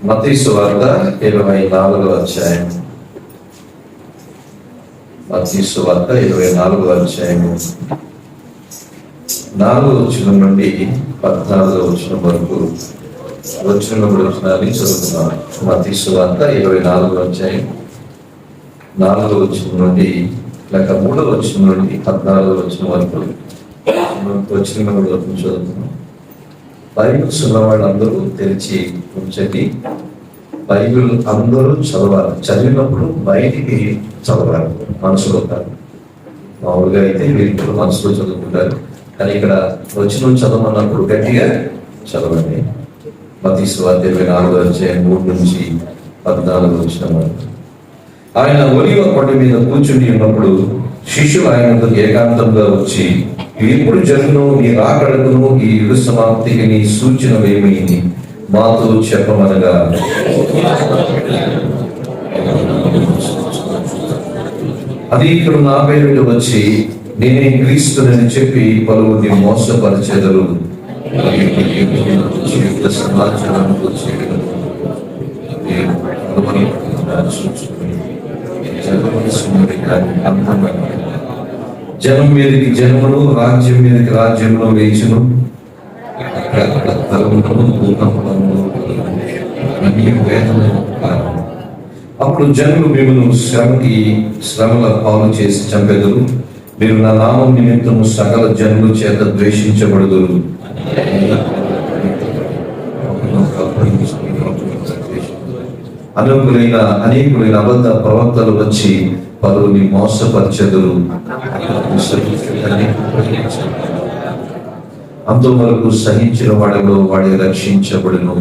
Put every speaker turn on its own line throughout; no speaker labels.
మత్తయి సువార్త 24వ అధ్యాయం. మత్తయి సువార్త 24వ అధ్యాయము 4వ వచనం నుండి 14వ వచనం వరకు వచనాన్ని చదువుతున్నాను. మత్తయి సువార్త 24వ అధ్యాయం 4వ వచనం నుండి లేక 3వ వచనం నుండి 14వ వచనం వరకు చదువుతున్నాం. బైబిల్స్ ఉన్న వాళ్ళందరూ తెరిచి ఉంచండి. బైబిల్ అందరూ చదవాలి. చదివినప్పుడు బయటికి చదవాలి, మనసులో కాదు. మామూలుగా అయితే వీళ్ళు మనసులో చదువుకుంటారు, కానీ ఇక్కడ వచ్చిన చదవమన్నప్పుడు గట్టిగా చదవండి. మత్తయి సువార్త 24వ అధ్యాయం 3 నుంచి 14 వచ్చిన వరకు. ఆయన ఒలివ కొండ మీద కూర్చుని ఉన్నప్పుడు శిష్యులు ఆయనకు ఏకాంతంగా వచ్చి, ఎప్పుడు జరుగును, నీ రాకడకును ఈ యుగ సమాప్తికి నీ సూచనలేమి మాతో చెప్పమనగా, అది ఇక్కడ నా పేరు వచ్చి నేనే క్రీస్తునని చెప్పి పలువురిని మోసపరిచెదరు. జనం మీదకి జనమును, రాజ్యం మీదకి రాజ్యమును వేచును. అప్పుడు జనులు మిమ్మల్ని శ్రమల పాలు చేసి చంపెదరు. మీరు నా నామం నిమిత్తము సకల జనుల చేత ద్వేషించబడుదురు. అనేకులైన అబద్ధ ప్రవక్తలు వచ్చి పలువురిని మోసపరచెదరు. అంతవరకు సహించిన వాడిలో వాడి రక్షించబడును.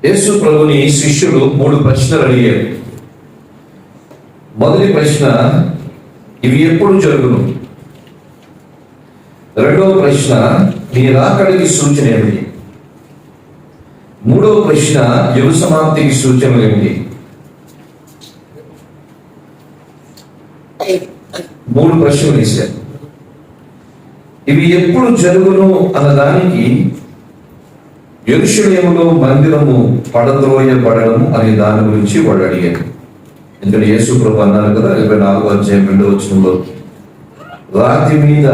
యేసు ప్రభుని శిష్యులు 3 ప్రశ్నలు అడిగారు. మొదటి ప్రశ్న, ఇవి ఎప్పుడు జరుగును? రెండవ ప్రశ్న, నీ రాకడికి సూచన ఏమిటి? మూడవ ప్రశ్న, యుగ సమాప్తికి సూచనలు ఏమిటి? 3 ప్రశ్నలు వేశారు. ఇవి ఎప్పుడు జరుగును అన్నదానికి యెరూషలేములో మందిరము పడద్రోయబడము అనే దాని గురించి వాళ్ళు అడిగారు. ఎందుకంటే యేసు ప్రభు అన్నారు కదా 24వ అధ్యాయం 2వ వచనంలో, రాతి మీద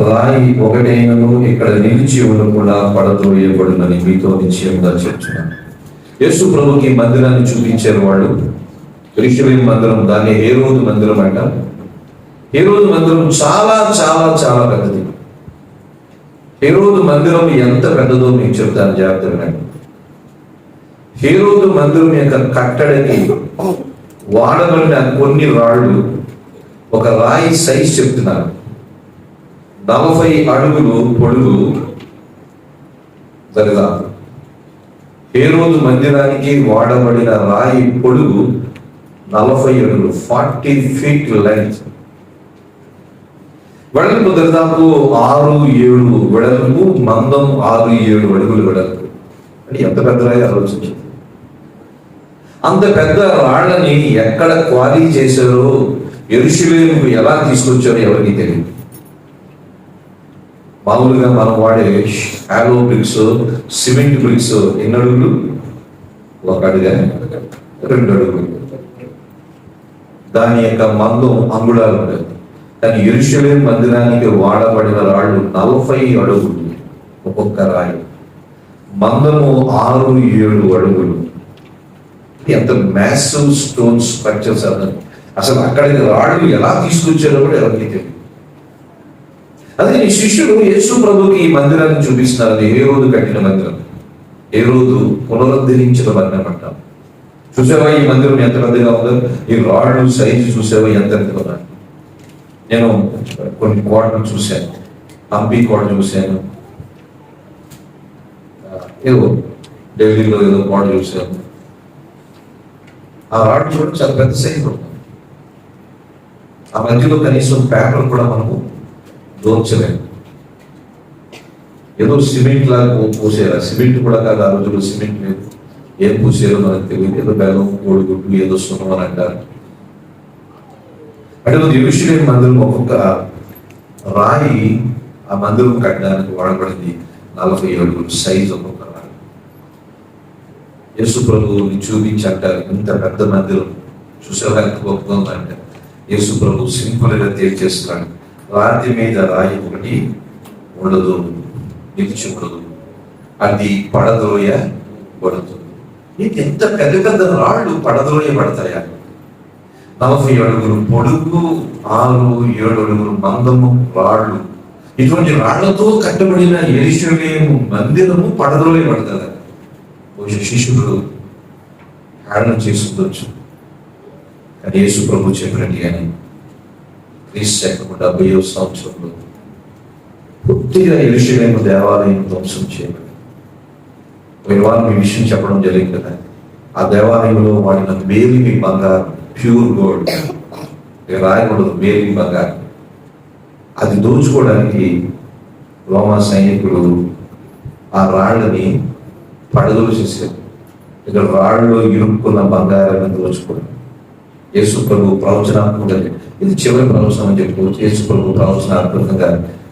రాయి ఒకటైనను ఇక్కడ నిలిచి ఉండకుండా పడద్రోయబడునని మీతో నిశ్చయంగా చెప్తున్నాను. యేసు ప్రభుకి మందిరాన్ని చూపించారు వాళ్ళు. యెరూషలేము మందిరం, దాన్ని హేరోదు మందిరం అంట. హేరోదు మందిరం చాలా చాలా చాలా పెద్దది. హేరోదు మందిరం ఎంత పెద్దదో మీకు చెప్తాను, జాగ్రత్తగా. హేరోదు మందిరం యొక్క కట్టడకి వాడబడిన కొన్ని రాళ్ళు, ఒక రాయి సైజ్ చెప్తున్నారు, 40 అడుగులు పొడుగు దరిదాపు. హేరోదు మందిరానికి వాడబడిన రాయి పొడుగు 40 అడుగులు, 40 feet లెంగ్త్. వెడల్పు దరిదాపు 6-7 వెడల్పు, మందం 6-7 అడుగులు వెడల్పు. అంటే ఎంత పెద్ద రాయి ఆలోచించు. అంత పెద్ద రాళ్ళని ఎక్కడ క్వారీ చేశారో, యెరూషలేముకు ఎలా తీసుకొచ్చారో ఎవరికి తెలియదు. మామూలుగా మనం వాడే హాలో బ్రిక్స్, సిమెంట్ బ్రిక్స్ ఎన్ని అడుగులు? 1 అడుగా 2 అడుగులు. దాని యొక్క మందం అంగుళాలు ఉంటుంది. కానీ యెరూషలేము మందిరానికి వాడబడిన రాళ్ళు 40 అడుగులు ఒక్కొక్క రాయి, మందము 6-7 అడుగులు. ఎంత మ్యాసివ్ స్టోన్ స్ట్రక్చర్స్ అన్నది. అసలు అక్కడికి రాళ్ళు ఎలా తీసుకొచ్చారో కూడా ఎవరికి తెలియదు. అదే నీ శిష్యుడు యేసు ప్రభుకి ఈ మందిరాన్ని చూపిస్తున్నారు. అది హేరోదు కట్టిన మందిరం, హేరోదు పునరుద్ధరించిన మందిరం అంటాం. చూసావా ఈ మందిరం ఎంత పెద్దగా ఉందో? ఈ రాళ్ళు సైజు చూసావా ఎంత పెద్దగా? నేను కొన్ని కోటలు చూశాను, హంపి కోట చూశాను, ఏదో ఢిల్లీలో ఏదో కోట చూశాను. ఆ రాళ్ళు కూడా చాలా పెద్ద సైజు. ఆ మధ్యలో కనీసం పేపర్ కూడా మనము దోచలేము. ఏదో సిమెంట్ లాగా పూసారు. సిమెంట్ కూడా కాదు, ఆ రోజుల్లో సిమెంట్ లేదు. ఏం పూసారో మనకు తెలియదు. ఏదో బెల్లం, కోడిగుడ్లు, ఏదో సున్నం అని అంటారు. అటువంటి యెరూషలేము మందిరం ఒక్కొక్క రాయి ఆ మందిరం కట్టడానికి వాడబడింది 40 అడుగులు సైజు ఒక్కొక్క రాయి. యేసు ప్రభువుని చూపించి అంటారు, ఇంత పెద్ద మందిరం చూసేవా ఎంత గొప్పగా ఉందంటే, యేసు ప్రభు సింపుల్ గా తేల్చేస్తున్నాడు, రాతి మీద రాయి ఒకటి ఉండదు, నిలిచి ఉండదు, అది పడద్రోయబడుతుంది. నీకు ఎంత పెద్ద పెద్ద రాళ్ళు పడద్రోయబడతాయా? 40 అడుగులు పొడుగు, 6-7 అడుగులు మందము రాళ్ళు. ఇటువంటి రాళ్లతో కట్టబడిన యెరూషలేము మందిరము పడద్రోయబడతారు. బహుశా శిష్యుడు హేళన చేసుకుంటొచ్చు, కానీ యేసు ప్రభు చెప్పినట్టు కానీ క్రీస్తు 70వ సంవత్సరంలో పూర్తిగా యెరూషలేము దేవాలయం ధ్వంసం చేయబడింది. పోయిన వారం ఈ విషయం చెప్పడం జరిగింది కదా, ఆ దేవాలయంలో వాడిన మేలిమి బంగారం, ప్యూర్ గోల్డ్, రాయకూడదు, మేలిమి బంగారం, అది దోచుకోవడానికి రోమా సైనికులు ఆ రాళ్ళని పడదలు చేశారు. ఇక్కడ రాళ్ళలో ఇరుక్కున్న బంగారాన్ని దోచుకోవడం. యేసు ప్రభు ప్రవచనాత్మకంగా, ఇది చివరి ప్రవచనం అని చెప్పుకోవచ్చు, యేసు ప్రభు ప్రవచనాత్మకంగా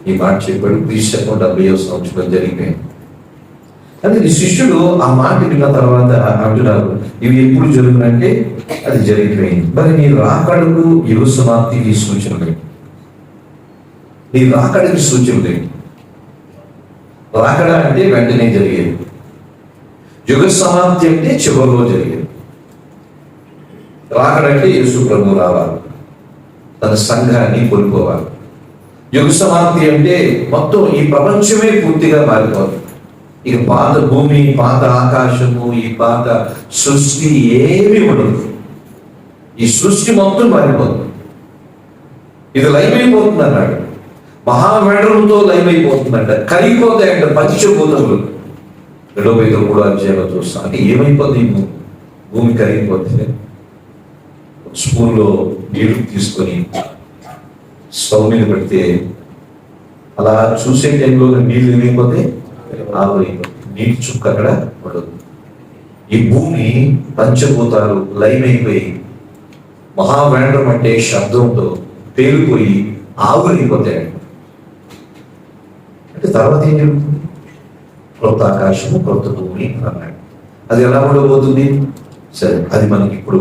ఈ మాట చెప్పాడు. క్రీస్తు 70వ సంవత్సరం జరిగిపోయింది. అందుకే శిష్యుడు ఆ మాట విన్న తర్వాత అంటున్నారు, ఇవి ఎప్పుడు జరుగునంటే అది జరిగిపోయింది. మరి నీ రాకడకు యుగ సమాప్తికి సూచన లేదు. నీ రాకడికి సూచన లేదు. రాకడ అంటే వెంటనే జరిగేది, యుగ సమాప్తి అంటే చివరిలో జరిగేది. రాకడ అంటే యేసు ప్రభు రావాలి, తన సంఘాన్ని కోల్పోవాలి. యుగ సమాప్తి అంటే మొత్తం ఈ ప్రపంచమే పూర్తిగా మారిపోతుంది. ఇక పాత భూమి, పాత ఆకాశము, ఈ పాత సృష్టి ఏమీ ఉండదు. ఈ సృష్టి మొత్తం మారిపోతుంది. ఇది లైవ్ అయిపోతుంది అన్నాడు. మహావేడలతో లైవ్ అయిపోతుందంట, కరిగిపోతాయంట పంచభూతములు. 2 Petrus 3 చూస్తాం. అంటే ఏమైపోతుంది? భూమి కరిగిపోతే స్పూన్లో నీళ్లు తీసుకొని స్టవ్ మీద పెడితే అలా చూసే టైంలో నీళ్ళు ఏమైపోతే నీటి చుక్క అక్కడ ఉండదు. ఈ భూమి పంచభూతాలు లైవ్ అయిపోయి మహావేంద్రం అంటే శబ్దంతో పేలిపోయి ఆవులైపోతాయి. అంటే తర్వాత ఏం జరుగుతుంది? కొత్త ఆకాశము, కొత్త భూమి అన్నాడు. అది ఎలా ఉండబోతుంది? సరే, అది మనకి ఇప్పుడు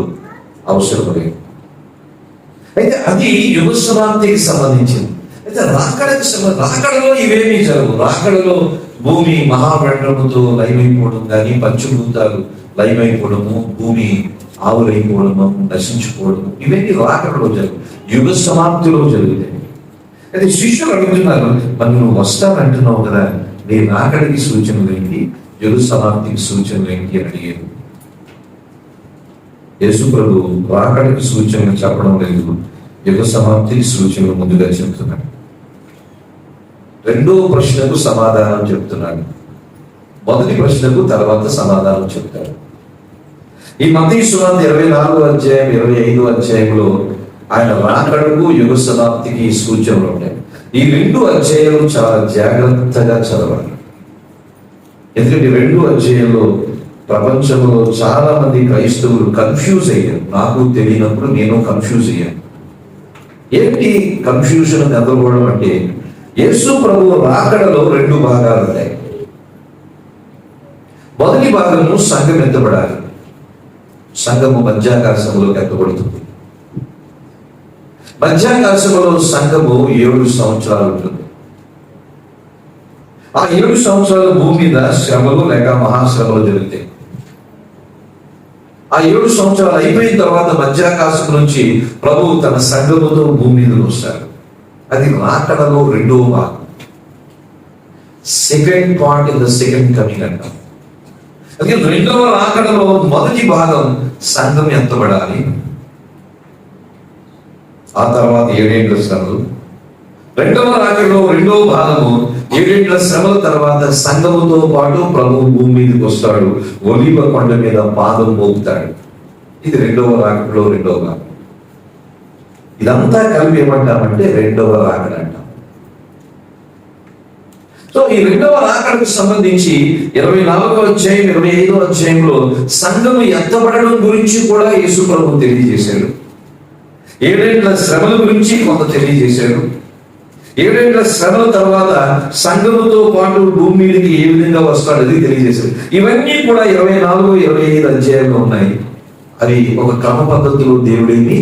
అవసరం లేదు. అయితే అది యుగ సమాప్తికి సంబంధించింది. అయితే రాకడలో ఇవేమీ జరగవు. రాకడలో భూమి మహావేంద్రముతో లైవ్ అయిపోవడం కానీ, పంచభూతాలు లైవ్ అయిపోవడము, భూమి ఆవులైపోవడము, నశించుకోవడము, ఇవన్నీ రాకడలో జరుగు, యుగ సమాప్తిలో జరుగుతాయి. అయితే శిష్యులు అడుగుతున్నారు, మరి నువ్వు వస్తానంటున్నావు కదా, నీ రాకడికి సూచనలు ఏంటి, యుగ సమాప్తికి సూచనలు ఏంటి అని అడిగారు. యేసు ప్రభు రాకడికి సూచనలు చెప్పడం లేదు, యుగ సమాప్తికి సూచనలు ముందుగా చెప్తున్నాడు. రెండో ప్రశ్నకు సమాధానం చెప్తున్నాడు, మొదటి ప్రశ్నకు తర్వాత సమాధానం చెప్తాడు. ఈ మత్తయి సువార్త 24వ అధ్యాయం 25వ అధ్యాయంలో ఆయన రాకడకు యుగ సమాప్తికి సూచనలు ఉంటాయి. ఈ 2 అధ్యాయాలు చాలా జాగ్రత్తగా చదవాలి. ఎందుకంటే 2 అధ్యాయంలో ప్రపంచంలో చాలా మంది క్రైస్తవులు కన్ఫ్యూజ్ అయ్యారు. నాకు తెలియనప్పుడు నేను కన్ఫ్యూజ్ అయ్యాను. ఏంటి కన్ఫ్యూజన్, గందరగోళం అంటే, యేసు ప్రభు రాకడలో 2 భాగాలు ఉంటాయి. మొదటి భాగము సంఘం ఎత్తబడాలి. సంఘము మధ్యాకాశంలోకి ఎత్తబడుతుంది. మధ్యాకాశంలో సంఘము 7 సంవత్సరాలు ఉంటుంది. ఆ 7 సంవత్సరాలు భూమి మీద శ్రమలు లేక మహాశ్రమలు జరుగుతాయి. ఆ 7 సంవత్సరాలు అయిపోయిన తర్వాత మధ్యాకాశం నుంచి ప్రభువు తన సంఘముతో భూమి మీదకి వస్తాడు. అది రాకడలో 2వ భాగం, second part in the second coming అంటాం. అది 2వ రాకడలో మొదటి భాగం సంఘం ఎత్తబడాలి. ఆ తర్వాత 7 ఏళ్ల శ్రమలు. 2వ రాకడలో 2వ భాగము 7 ఏళ్ల శ్రమల తర్వాత సంఘముతో పాటు ప్రభువు భూమి మీదకి వస్తాడు. ఒలీవ కొండ మీద పాదం మోపుతాడు. ఇది 2వ రాకడలో 2వ భాగం. ఇదంతా కలిపి ఏమంటామంటే 2వ రాకడ అంటాం. సో ఈ 2వ రాకడకు సంబంధించి 24వ అధ్యాయం 25వ అధ్యాయంలో సంఘము ఎత్తబడడం గురించి కూడా యేసు ప్రభువు తెలియజేశాడు. ఏడేళ్ల శ్రమల గురించి కొంత తెలియజేశాడు. ఏడేళ్ల శ్రమల తర్వాత సంఘముతో పాటు భూమి మీదకి ఏ విధంగా వస్తాడు అది తెలియజేశాడు. ఇవన్నీ కూడా 24, 25 అధ్యాయంలో ఉన్నాయి. అది ఒక క్రమ పద్ధతిలో దేవుడిని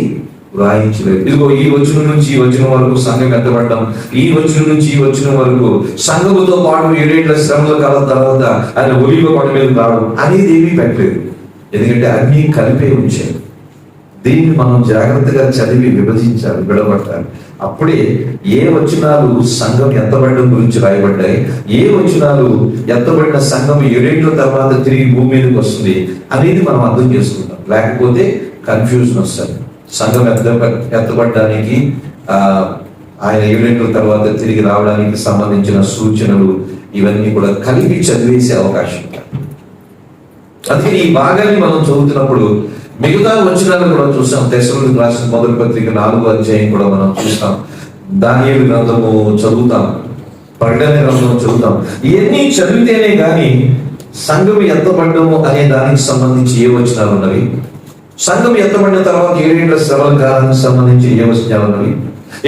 వ్రాయించలేదు. ఇదిగో ఈ వచనం నుంచి ఈ వచనం వరకు సంఘం ఎత్తబడ్డాం, ఈ వచనం నుంచి ఈ వచనం వరకు సంఘముతో పాటు 7 ఏళ్ల శ్రమల కాలం తర్వాత ఆయన ఒలివ కొండ మీద రావడం అనేది ఏమీ పెట్టలేదు. ఎందుకంటే అన్నీ కలిపే ఉంచారు. దీన్ని మనం జాగ్రత్తగా చదివి విభజించాలి, విడగొట్టాలి. అప్పుడే ఏ వచనాలు సంఘం ఎత్తబడడం గురించి రాయబడ్డాయి, ఏ వచనాలు ఎత్తబడిన సంఘం 7 ఏళ్ల తర్వాత తిరిగి భూమి మీదకి వస్తుంది అనేది మనం అర్థం చేసుకుంటాం. లేకపోతే కన్ఫ్యూజన్ వస్తుంది. సంఘం ఎత్తబడడానికి ఆయన 7 ఏళ్ల తర్వాత తిరిగి రావడానికి సంబంధించిన సూచనలు ఇవన్నీ కూడా కలిపి చదివేసే అవకాశం. అందుకే ఈ భాగాన్ని మనం చదువుతున్నప్పుడు మిగతా వచనాలు కూడా చూస్తాం. తెస్సలోనికీయులకు రాసిన మొదటి పత్రిక 4వ అధ్యాయం కూడా మనం చూస్తాం. దానియేలు గ్రంథము చదువుతాం, ప్రకటన గ్రంథం చదువుతాం. ఇవన్నీ చదివితేనే కానీ సంఘం ఎత్తబడ్డము అనే దానికి సంబంధించి ఏ వచనాలు ఉన్నవి, సంఘం ఎత్తబడిన తర్వాత 7 ఏళ్ల శ్రమల కాలానికి సంబంధించి ఏ వచనాలు ఉన్నవి,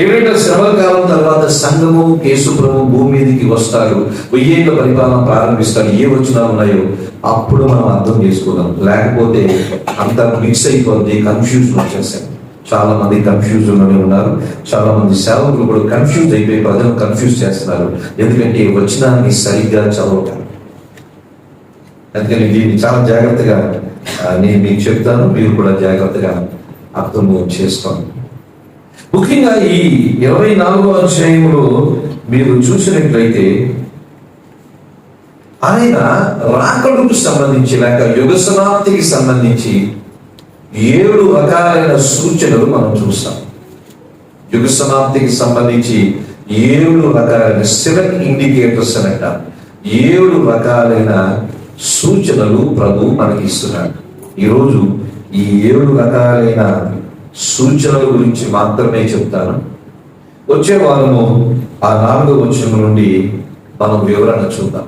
7 ఏళ్ల శ్రమల కాలం తర్వాత సంఘము యేసు ప్రభువు భూమి మీదకి వస్తాడు, 1000 ఏళ్ల పరిపాలన ప్రారంభిస్తాడు, ఏ వచనాలు ఉన్నాయో అప్పుడు మనం అర్థం చేసుకోదాం. లేకపోతే అంత మిక్స్ అయిపోద్ది, కన్ఫ్యూజన్ వచ్చేసాయి. చాలా మంది కన్ఫ్యూజన్ లోనే ఉన్నారు. చాలా మంది సేవకులు కూడా కన్ఫ్యూజ్ అయిపోయి ప్రజలు కన్ఫ్యూజ్ చేస్తున్నారు. ఎందుకంటే వచనాన్ని సరిగ్గా చదవటం. అందుకని దీన్ని చాలా జాగ్రత్తగా నేను మీకు చెప్తాను, మీరు కూడా జాగ్రత్తగా అర్థము చేసుకోండి. ముఖ్యంగా ఈ 24వ అధ్యాయంలో మీరు చూసినట్లయితే ఆయన రాకడకు సంబంధించి లేక యుగ సమాప్తికి సంబంధించి 7 రకాలైన సూచనలు మనం చూస్తాం. యుగ సమాప్తికి సంబంధించి 7 రకాలైన 7 ఇండికేటర్స్ అనట. 7 రకాలైన సూచనలు ప్రభు మనకి ఇస్తున్నాడు. ఈరోజు ఈ 7 రకాలైన సూచనల గురించి మాత్రమే చెప్తాను. వచ్చే వారము ఆ 4వ వచనం నుండి మనం వివరణ చూద్దాం.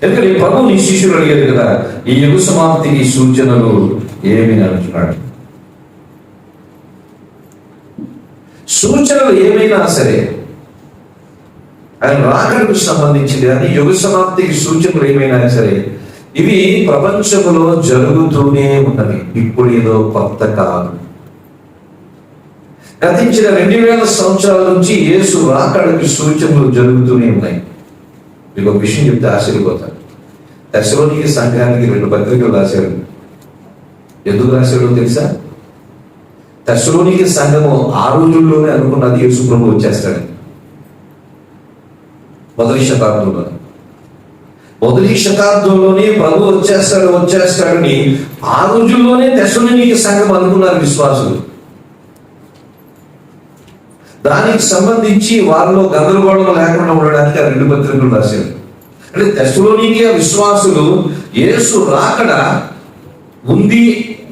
ఎందుకంటే ప్రభు నీ శిష్యులు అడిగారు కదా, ఈ యుగ సమాప్తికి సూచనలు ఏమి అంటున్నాడు. సూచనలు ఏమైనా సరే ఆయన రాకడకు సంబంధించింది కానీ యుగ సమాప్తికి సూచనలు ఏమైనా సరే ఇవి ప్రపంచంలో జరుగుతూనే ఉన్నవి. ఇప్పుడు ఏదో కొత్త కాదు. గతించిన 2000 సంవత్సరాల నుంచి యేసు రాకడకి సూచనలు జరుగుతూనే ఉన్నాయి. మీకు ఒక విషయం చెప్తే ఆశ్చర్యపోతారు. తెస్సలోనికీ సంఘానికి 2 పత్రికలు రాశారు. ఎందుకు రాశాడో తెలుసా? తెస్సలోనికీ సంఘము ఆ రోజుల్లోనే అనుకున్నది యేసు ప్రభు వచ్చేస్తాడు. మొదటి శతాబ్దంలోనే ప్రభు వచ్చేస్తాడని ఆ రోజుల్లోనే తెస్సలోనికీ సంఘం అనుకున్నారు విశ్వాసులు. దానికి సంబంధించి వారిలో గందరగోళం లేకుండా ఉండడానికి ఆ 2 పత్రికలు రాశారు. అంటే తెస్సలోనికీ విశ్వాసులు యేసు రాకడ ఉంది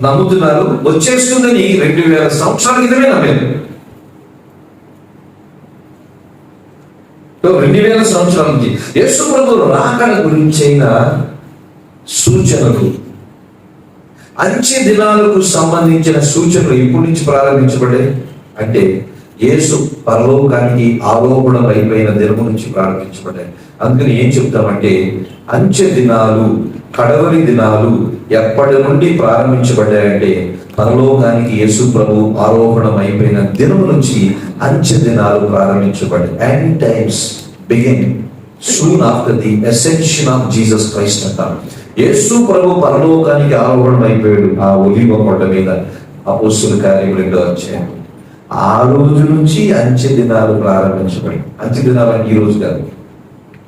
నమ్ముతున్నారు, వచ్చేస్తుందని 2000 సంవత్సరాల క్రితమే నమ్మారు. 2000 సంవత్సరాల నుంచి యేసు ప్రభు రాకడ గురించైన సూచనలు, అంచె దినాలకు సంబంధించిన సూచనలు ఇప్పటి నుంచి ప్రారంభించబడ్డాయి. అంటే యేసు పరలోకానికి ఆరోపణం అయిపోయిన దినము నుంచి ప్రారంభించబడ్డాయి. అందుకని ఏం చెప్తామంటే అంచె దినాలు, కడవరి దినాలు ఎప్పటి నుండి ప్రారంభించబడ్డాయంటే పరలోకానికి యేసు ప్రభు ఆరోపణం అయిపోయిన దినము నుంచి అంచె దినాలు ప్రారంభించబడ్డాయి. End times begin soon after the ascension of Jesus Christ అంటారు. యేసు ప్రభు పరలోకానికి ఆరోపణం అయిపోయాడు ఆ ఒలీవ కొండ మీద. అపోస్తలుల కార్యములు 2వ అధ్యాయం. ఆ రోజు నుంచి అంచె దినాలు ప్రారంభించబడి, అంచె దినాలు అంటే ఈ రోజు కాదు.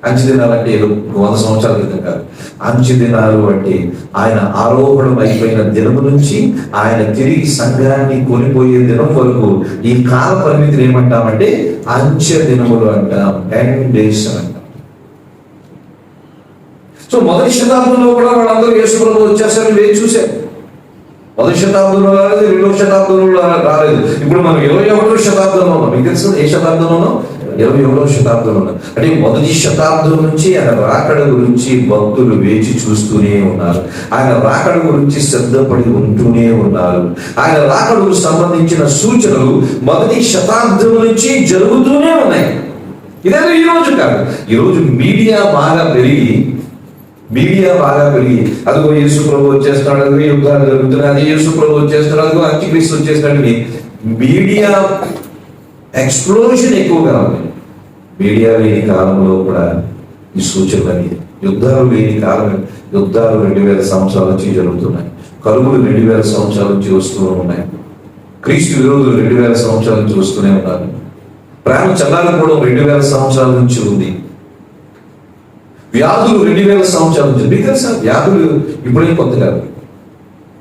అంచె దినాలు అంటే 100 సంవత్సరాల క్రితం కాదు. అంచె దినాలు అంటే ఆయన ఆరోపణం అయిపోయిన దినము నుంచి ఆయన తిరిగి సంఘాన్ని కొనిపోయే దినం వరకు ఈ కాల పరిమితిని ఏమంటామంటే అంచె దినములు అంటాం, 10 days అంటాం. సో మొదటి శతాబ్దంలో కూడా వాళ్ళందరూ యేసు ప్రభు వచ్చేసరికి వేచి చూశారు. మొదటి శతాబ్దంలో రాలేదు, 2వ శతాబ్దంలో రాలేదు. ఇప్పుడు మనం 21వ శతాబ్దంలో ఉన్నాం. మీకు తెలుసు ఏ శతాబ్దంలో ఉన్నాం? 21వ శతాబ్దంలో ఉన్నారు. అంటే మొదటి శతాబ్దం నుంచి ఆయన రాకడ గురించి భక్తులు వేచి చూస్తూనే ఉన్నారు. ఆయన రాకడ గురించి శ్రద్ధపడి ఉంటూనే ఉన్నారు. ఆయన రాకడకు సంబంధించిన సూచనలు మొదటి శతాబ్దం నుంచి జరుగుతూనే ఉన్నాయి. ఇదేదో ఈ రోజు కాదు. ఈరోజు మీడియా బాగా పెరిగి అదిగో యేసు ప్రభు వచ్చేస్తున్నాడు, అదిగో యుద్ధాలు జరుగుతున్నాయి, అది యేసు ప్రభు వచ్చేస్తున్నాడు, అదిగో అంత్యక్రీస్తు వచ్చేస్తున్నాడు. మీడియా ఎక్స్ప్లోజన్ ఎక్కువగా ఉంది. మీడియా లేని కాలంలో కూడా ఈ సూచనలని, యుద్ధాలు లేని కాలం, యుద్ధాలు 2000 సంవత్సరాల నుంచి జరుగుతున్నాయి. కరువులు 2000 సంవత్సరాల నుంచి వస్తూ ఉన్నాయి. క్రీస్తు విరోధులు 2000 సంవత్సరాల నుంచి వస్తూనే ఉన్నారు. ప్రేమ చల్లారిపోవడం 2000 సంవత్సరాల నుంచి ఉంది. వ్యాధులు 2000 సంవత్సరాల నుంచి. మీకు తెలుసా, వ్యాధులు ఇప్పుడే కొత్త కాదు.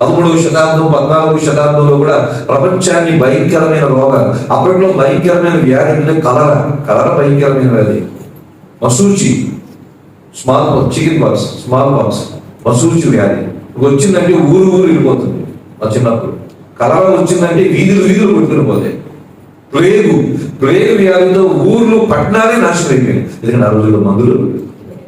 13వ శతాబ్దం 14వ శతాబ్దంలో కూడా ప్రపంచాన్ని భయంకరమైన రోగాలు, అప్పట్లో భయంకరమైన వ్యాధి అంటే కలర భయంకరమైన వ్యాధి. మసూచి, చికెన్ పాక్స్, స్మాల్ పాక్స్, మసూచి వ్యాధి వచ్చిందంటే ఊరు వెళ్ళిపోతుంది. మా చిన్నప్పుడు కలర వచ్చిందంటే వీధులు కొట్టుకుని పోతాయి. ప్లేగు వ్యాధితో ఊర్లు పట్టణాలే నాశనం అయిపోయాయి. ఎందుకంటే ఆ రోజుల్లో మందులు.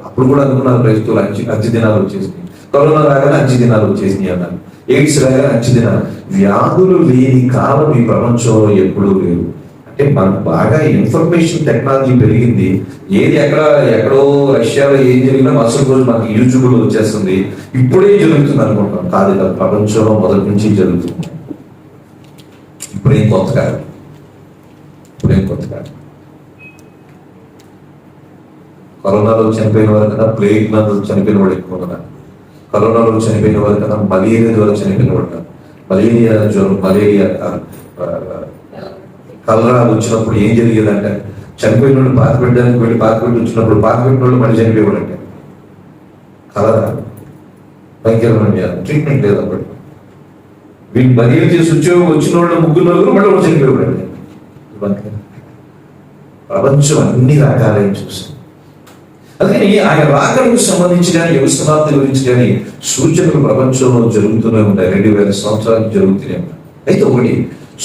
అప్పుడు కూడా అనుకున్నారు క్రైస్తవులు అచ్చి దినాలు వచ్చేసినాయి. కరోనా రాగానే అచ్చి దినాలు వచ్చేసినాయి అన్నారు. ఎయిడ్స్ రాగానే అచ్చి దినాలు. వ్యాధులు లేని కాలం ఈ ప్రపంచంలో ఎప్పుడూ లేవు. అంటే మనకు బాగా ఇన్ఫర్మేషన్ టెక్నాలజీ పెరిగింది. ఏది ఎక్కడో రష్యాలో ఏం జరిగినా మరుసటి రోజు మనకి యూట్యూబ్లో వచ్చేస్తుంది. ఇప్పుడే జరుగుతుంది అనుకుంటాం. కాదు, ఇలా ప్రపంచంలో మొదటి నుంచి జరుగుతుంది. ఇప్పుడేం కొత్త కాదు. కరోనాలో చనిపోయిన వారి కన్నా ప్లేగ్ చనిపోయిన వాడు ఎక్కువ ఉన్నారు. కరోనాలో చనిపోయిన వారి కన్నా మలేరియా ద్వారా చనిపోయిన వాడు, మలేరియా కలరా వచ్చినప్పుడు ఏం జరిగేదంటే, చనిపోయిన వాళ్ళు పాతిపెట్టడానికి వెళ్ళి పాతిపెట్టి వచ్చినప్పుడు పాతిపెట్టిన వాళ్ళు మళ్ళీ చనిపోయేవాడంటే. కలరా భయంకరమైన ట్రీట్మెంట్ లేదు అప్పుడు. వీళ్ళు మలేరియా చేసి వచ్చిన వాళ్ళు 3 మళ్ళీ చనిపోయేవాడండి. ప్రపంచం అన్ని రకాలైన చూసాం. అందుకని ఆయన రాకడకు సంబంధించి కానీ యుగ సమాప్తి గురించి కానీ సూచనలు ప్రపంచంలో జరుగుతూనే ఉంటాయి. 2000 సంవత్సరాలు జరుగుతూనే ఉంటాయి. అయితే ఒకటి,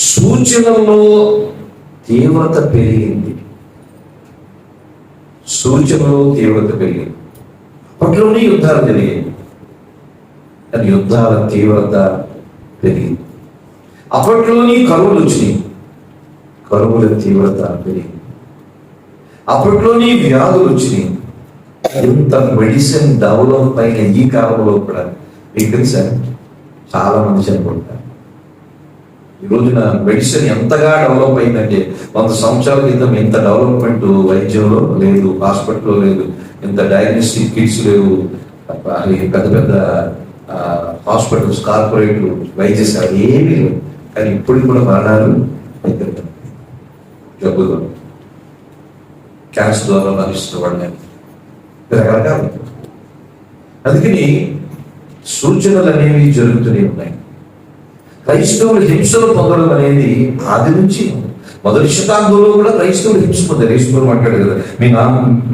సూచనల్లో తీవ్రత పెరిగింది. అప్పట్లోనే యుద్ధాలు జరిగాయి, కానీ యుద్ధాల తీవ్రత పెరిగింది. అప్పట్లోని కరువులు వచ్చినాయి, కరువుల తీవ్రత పెరిగింది. అప్పట్లోని వ్యాధులు వచ్చినాయి. ఎంత మెడిసిన్ డెవలప్ అయిన ఈ కాలంలో కూడా మీకు తెలుసా, చాలా మంది చనిపోతారు. ఈ రోజున మెడిసిన్ ఎంతగా డెవలప్ అయిందంటే, 100 సంవత్సరాల క్రితం ఇంత డెవలప్మెంట్ వైద్యంలో లేదు, హాస్పిటల్లో లేదు, ఇంత డయాగ్నోస్టిక్ కిట్స్ లేవు, పెద్ద హాస్పిటల్స్, కార్పొరేట్ వైద్యశాల ఏమీ లేవు. కానీ ఇప్పుడు కూడా మరణాలు జబ్బులు, క్యాన్సర్ ద్వారా మరణిస్తున్న వాళ్ళని రకరకాలు. అందుకని సూచనలు అనేవి జరుగుతూనే ఉన్నాయి. క్రైస్తవులు హింసలు పొందడం అనేది ఆది నుంచి, మొదటి శతాబ్దంలో కూడా క్రైస్తవులు హింస పొందారు. యేసు మాట్లాడు కదా,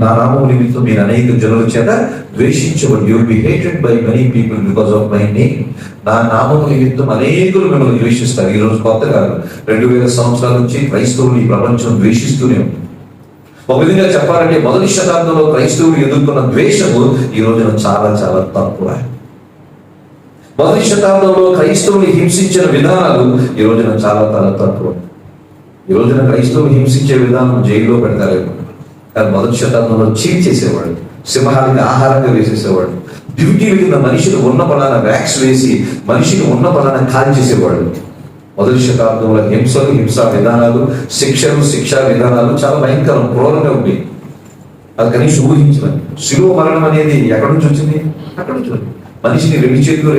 నా నామం నిమిత్తం మీరు అనేక జనుల చేత ద్వేషించబడి, you will be hated by many people because of my name. నా నామం నిమిత్తం అనేకులు మిమ్మల్ని ద్వేషిస్తారు. ఈ రోజు కొత్త కాదు, 2000 సంవత్సరాల నుంచి క్రైస్తవులు ఈ ప్రపంచం ద్వేషిస్తూనే ఉంది. ఒక విధంగా చెప్పాలంటే మొదటి శతాబ్దంలో క్రైస్తవులు ఎదుర్కొన్న ద్వేషము ఈ రోజున చాలా చాలా తక్కువ. మొదటి శతాబ్దంలో క్రైస్తవులు హింసించిన విధానాలు ఈ రోజున చాలా చాలా తక్కువ. ఈ రోజున క్రైస్తవులు హింసించే విధానం జైల్లో పెడతారేమో, కానీ మొదటి శతాబ్దంలో చీట్ చేసేవాడు, సింహానికి ఆహారంగా వేసేసేవాడు, డ్యూటీల కింద మనిషిని ఉన్న పలాన వ్యాక్స్ వేసి మనిషిని ఉన్న పలాన కాల్ చేసేవాడు. మొదటి శతాబ్దంలో హింసా విధానాలు, శిక్షా విధానాలు చాలా భయంకరం, క్రూరంగా ఉంది. అది కనీసం ఊహించలేదు. శిలువ మరణం అనేది ఎక్కడి నుంచి వచ్చింది? అక్కడి నుంచి వచ్చింది. మనిషిని 2 చేతులు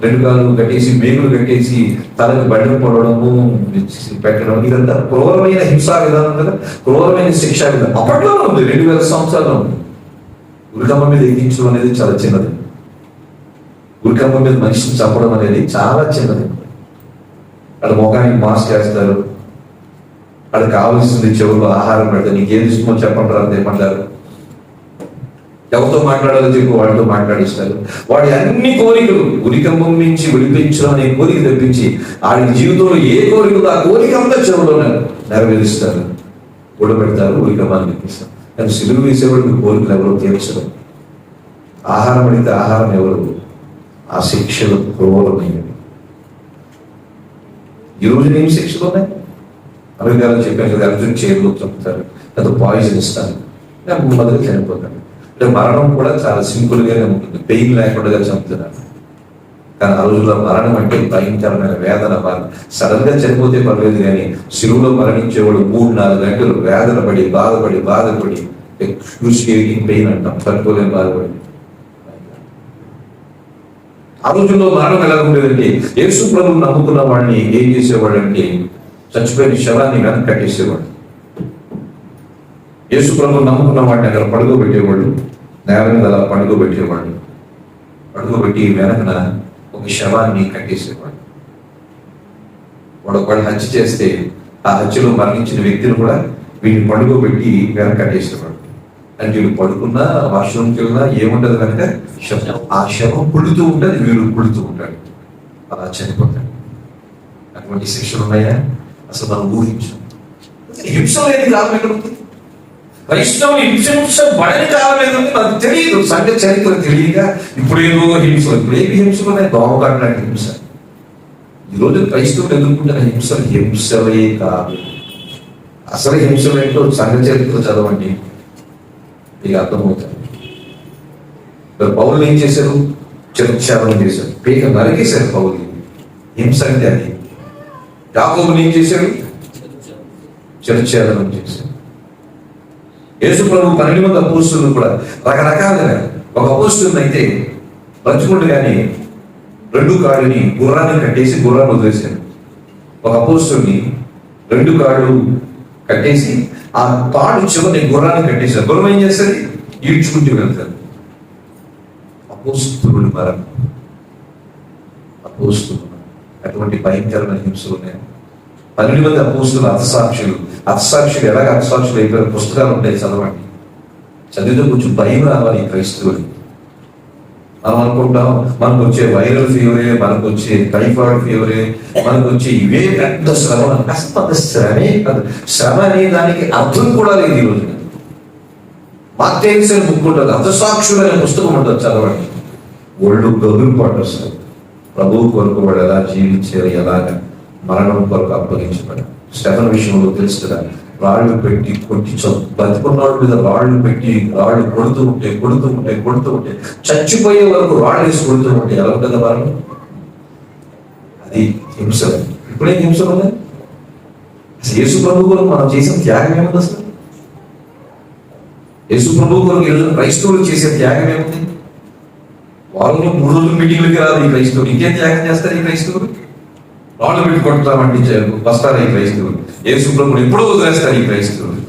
2 కాళ్ళు కట్టేసి, మేకులు కట్టేసి, తలకి బండి పొడవడము, పెట్టడం, ఇదంతా క్రూరమైన హింసా విధానం కదా, క్రూరమైన శిక్షా విధానం. అప్పట్లో ఉంది, 2000 సంవత్సరాలు ఉంది. ఉరికమ్మ మీద ఎక్కించడం అనేది చాలా చిన్నది. ఉరికమ్మ మీద మనిషిని చంపడం అనేది చాలా చిన్నది. అక్కడ ముఖానికి మాస్క్ వేస్తారు, అక్కడ కావలసింది చెవుల్లో ఆహారం పెడతారు. నీకు ఏది ఇష్టమో చెప్పండి రా ఏమంటారు, ఎవరితో మాట్లాడాలో చెప్పి వాడితో మాట్లాడిస్తారు. వాడి అన్ని కోరికలు ఉరికంబం నుంచి విడిపించడం అనే కోరిక తెప్పించి, ఆడి జీవితంలో ఏ కోరికలు ఆ కోరిక అంతా చెవులో నెరవేరుస్తారు. ఊడబెడతారు, ఉరికమాన్ని ఇప్పిస్తారు. కానీ సిలువ వేసేవాడికి కోరికలు ఎవరో తీర్చడం. ఆహారం అడిగితే ఆహారం ఎవరు? ఆ శిక్షలు క్రూరమైనవి. ఈరోజు ఏం శిక్షలు ఉన్నాయి? అమెరికాలో చెప్పాను కదా, అర్జున్ చేతులు చంపుతారు, లేదా పాయిజన్ ఇస్తారు, మొదలు చనిపోతాడు. అంటే మరణం కూడా చాలా సింపుల్ గానే ఉంటుంది, పెయిన్ లేకుండా చంపుతున్నారు. కానీ ఆ రోజుల్లో మరణం అంటే భయంకరమైన వేదన. సడన్ గా చనిపోతే పర్లేదు, కానీ శిలువలో మరణించేవాడు 3-4 గంటలు వేదన పడి బాధపడి ఎక్స్క్రూషియేటింగ్ పెయిన్ అంటాం, తట్టుకోలేని బాధపడి. ఆ రోజుల్లో మరణం ఎలా ఉండేదంటే, యేసు ప్రభువుని నమ్ముకున్న వాడిని ఏం చేసేవాడంటే చచ్చిపోయిన శవాన్ని వెనక కట్టేసేవాడు. యేసు ప్రభువుని నమ్ముకున్న వాడిని అక్కడ పడుకోబెట్టేవాడు, నేల మీద అలా పడుకోబెట్టేవాడు. పడుకోబెట్టి వెనకన ఒక శవాన్ని కట్టేసేవాడు. వాడు హత్య చేస్తే ఆ హత్యలో మరణించిన వ్యక్తిని కూడా వీడిని పడుకోబెట్టి వెనక కట్టేసేవాడు. అంటే వీడు పడుకున్నా, వాష్రూమ్కి వెళ్ళినా ఏముంటది కనుక శవం. ఆ శవం పుడుతూ ఉంటుంది, వీడు పుడుతూ ఉంటాడు, అలా చనిపోతాడు. అటువంటి శిక్షలు ఉన్నాయా? అసలు మనం ఊహించాం. హింస లేని కాలం ఎక్కడుంది? క్రైస్తవులు హింసించబడని కాలం ఏదంటే నాకు తెలియదు, సంఘ చరిత్ర తెలియక ఇప్పుడు ఏదో హింసలు, ఇప్పుడు ఏమి హింసలు ఉన్నాయి? దోమకాడినాటి హింస. ఈరోజు క్రైస్తవులు ఎదుర్కొంటున్న హింసలే కాదు. అసలు హింసలు ఏంటో సంఘ చరిత్ర చదవండి, మీకు అర్థమవుతాయి. పౌలు ఏం చేశారు? చిరఛేదనం చేశారు, పీక నరికేశారు పౌలు. హింస అంటే అది. యాకోబుని ఏం చేశాడు? చిరఛేదనం చేశాడు. యేసు ప్రభు 12 మంది అపోస్తులను కూడా రకరకాలుగా, ఒక అపోస్తుని అయితే పంచుకుంటగానే 2 కాళ్ళని గుర్రాన్ని కట్టేసి గుర్రాన్ని వదిలేశాడు. ఒక అపోస్తుని 2 కాళ్ళు కట్టేసి ఆ తాడు చివరిని గుర్రాన్ని కట్టేశారు. గుర్రం ఏం చేస్తుంది? ఈడ్చుకుంటూ వెళ్తారు. అపోస్తులుడు మరణం, అపోస్తులు అటువంటి భయంకరమైన హింసలు ఉన్నాయి. 12 మంది అపోస్తులు హతసాక్షులు ఎలాగ హతసాక్షులు అయిపోయారు? పుస్తకాలు ఉంటాయి, చదవండి. చదివితే కొంచెం భయం రావాలి క్రైస్తవులు. మనం అనుకుంటాం మనకు వచ్చే వైరల్ ఫీవరే, మనకు వచ్చే టైఫాయిడ్ ఫీవరే, మనకు వచ్చే ఇవే పెద్ద శ్రమ. పెద్ద శ్రమే కాదు, శ్రమ అనే దానికి అర్థం కూడా లేదు. ఈరోజు మార్టైన్స్ బుక్ ఉంటుంది, హతసాక్షులు అనే పుస్తకం ఉంటుంది, చదవండి. ఒళ్ళు గదులు పాటు వస్తుంది. ప్రభువు కొరకు వాడు ఎలా జీవించారు, ఎలాగ మరణం కొరకు అప్పగించబడి. స్టెఫెన్ విషయంలో తెలుసు కదా, రాళ్ళు పెట్టి కొట్టి బతుకున్నాడు మీద రాళ్ళు పెట్టి రాళ్ళు కొడుతూ ఉంటే చచ్చిపోయే వరకు రాళ్ళు వేసి కొడుతూ ఉంటే ఎలా ఉంటుంది మరణం? అది హింస. ఇప్పుడే హింసలు ఉన్నాయి. యేసు ప్రభు కొరకు మనం చేసిన త్యాగం ఏముంది? అసలు యేసు ప్రభు కొరకు ఈరోజు క్రైస్తవులు చేసే త్యాగం ఏముంది? వాళ్ళలో 3 రోజులు మీటింగ్లకి రాదు ఈ క్రైస్తవులు. ఇంకేం త్యాగం చేస్తారు ఈ క్రైస్తవులు? రాళ్ళు పెట్టి కొడతామంటే వస్తారు ఈ క్రైస్తవులు. యేసు ప్రభువుని ఎప్పుడూ వదిలేస్తారు ఈ క్రైస్తవులు.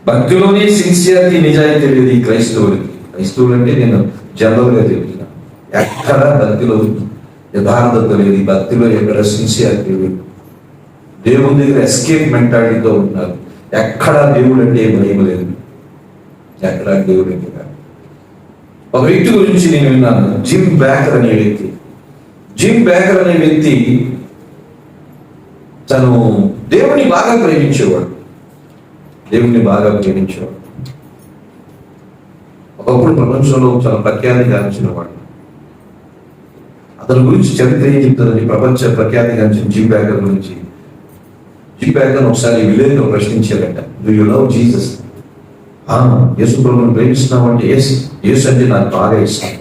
భక్తిలోనే సిన్సియారిటీ, నిజాయితీ లేదు ఈ క్రైస్తవులకి. క్రైస్తవులు అంటే నేను జనరల్ గా చెప్తున్నా, ఎక్కడ భక్తిలో యథార్థత లేదు, ఈ భక్తిలో ఎక్కడ సిన్సియారిటీ లేదు. దేవుని దగ్గర ఎస్కేప్ మెంటాలిటీతో ఉన్నారు. ఎక్కడ దేవుడు అంటే భయం లేదు, ఎక్కడ దేవుడు అంటే. ఒక వ్యక్తి గురించి నేను విన్నాను, జిమ్ బేకర్ అనే వ్యక్తి. జిమ్ బేకర్ అనే వ్యక్తి తను దేవుణ్ణి బాగా ప్రేమించేవాడు. ఒకప్పుడు ప్రపంచంలో చాలా ప్రఖ్యాతి గాంచిన వాడు. అతని గురించి చరిత్ర ఏం చెప్తుందని, ప్రపంచ ప్రఖ్యాతి గాంచిన జిమ్ బేకర్ గురించి. జిమ్ బేకర్ ఒకసారి విలేజ్ లో ప్రశ్నించారంట, డూ యు లవ్ జీసస్? యేసు ప్రభువుని ప్రేమిస్తున్నావు అంటే, యేసు అంటే నాకు బాగా ఇష్టం,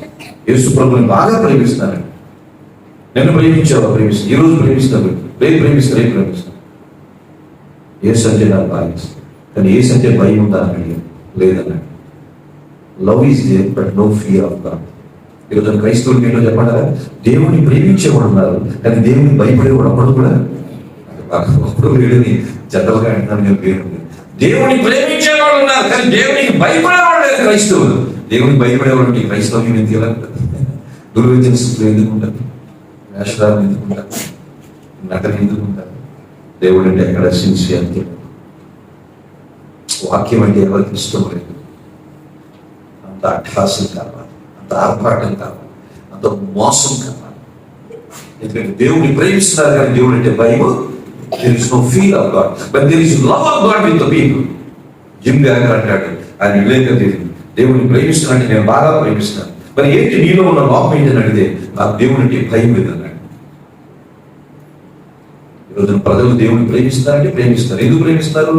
యేసు ప్రభువుని బాగా ప్రేమిస్తున్నాను. నేను ప్రేమించావా? ప్రేమిస్తాను. ఈ రోజు ప్రేమిస్తాను, రేపు ప్రేమిస్తాను. యేసు అంటే నాకు బాగా ఇష్టం, కానీ యేసు అంటే భయం ఉందా అని లేదన్నాడు. Love is there but no fear of God. ఈరోజు క్రైస్తవులకి ఏంటో చెప్పంటారా? దేవుని ప్రేమించేవాడు ఉన్నారు, కానీ దేవుని భయపడేవాడు అప్పుడు కూడా అప్పుడు వీడిని జనరల్ గా అంటున్నాను నేను పేరు. దేవుని ప్రేమించేవాడు ఉన్నారు, కానీ దేవునికి భయపడేవాడు లేదు క్రైస్తవులు. దేవునికి భయపడేవాడు అంటే క్రైస్తవం ఎందుకు ఎలా దుర్వ్యచన స్థితిలో ఎందుకు ఉంటారు? వేషధారణ ఎందుకు ఉంటారు? నటన ఎందుకు ఉంటారు? దేవుడు అంటే ఎక్కడ సిన్సియారిటీ. వాక్యం అంటే ఎవరికి ఇష్టం లేదు. అంత అఠాసం కావాలి, అంత ఆర్భాటం కావాలి, అంత మోసం కావాలి. ఎందుకంటే దేవుడిని ప్రేమిస్తున్నారు, కానీ దేవుడు అంటే భయం there is no fear of God, but there is love of God with the people. Gym గారు అంటాడు, ఆయన వివేకం దేవుడిని ప్రేమిస్తున్నాడు, నేను బాగా ప్రేమిస్తున్నాను. మరి ఏంటి నీలో ఉన్న లోపం ఏంటని అడిగితే నాకు దేవుని అంటే భయం లేదు అన్నాడు. ఈరోజు ప్రజలు దేవుడిని ప్రేమిస్తున్నారంటే ప్రేమిస్తారు. ఎందుకు ప్రేమిస్తారు?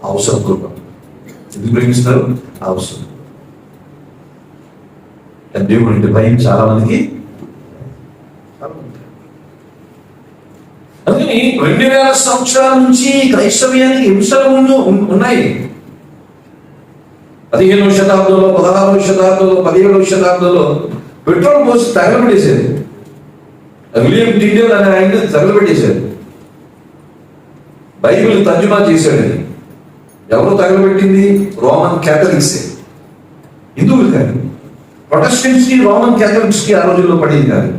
అవసరం పూర్వం. ఎందుకు ప్రేమిస్తారు? అవసరం. దేవుడు అంటే భయం చాలా మందికి. అందుకని 2000 సంవత్సరాల నుంచి క్రైస్తవ్యానికి హింసలు ఉన్నాయి. 15వ శతాబ్దంలో, 16వ శతాబ్దంలో, 17వ శతాబ్దంలో పెట్రోల్ పోసి తగలబెట్టేశారు. విలియం టిండేల్ అనే ఆయన తగలబెట్టేశారు. బైబిల్ తర్జుమా చేశాడని. ఎవరు తగలబెట్టింది? రోమన్ క్యాథలిక్సే. హిందువులు కాదు. ప్రొటెస్టెంట్స్ కి రోమన్ క్యాథలిక్స్ కి ఆ రోజుల్లో పడేది కాదు.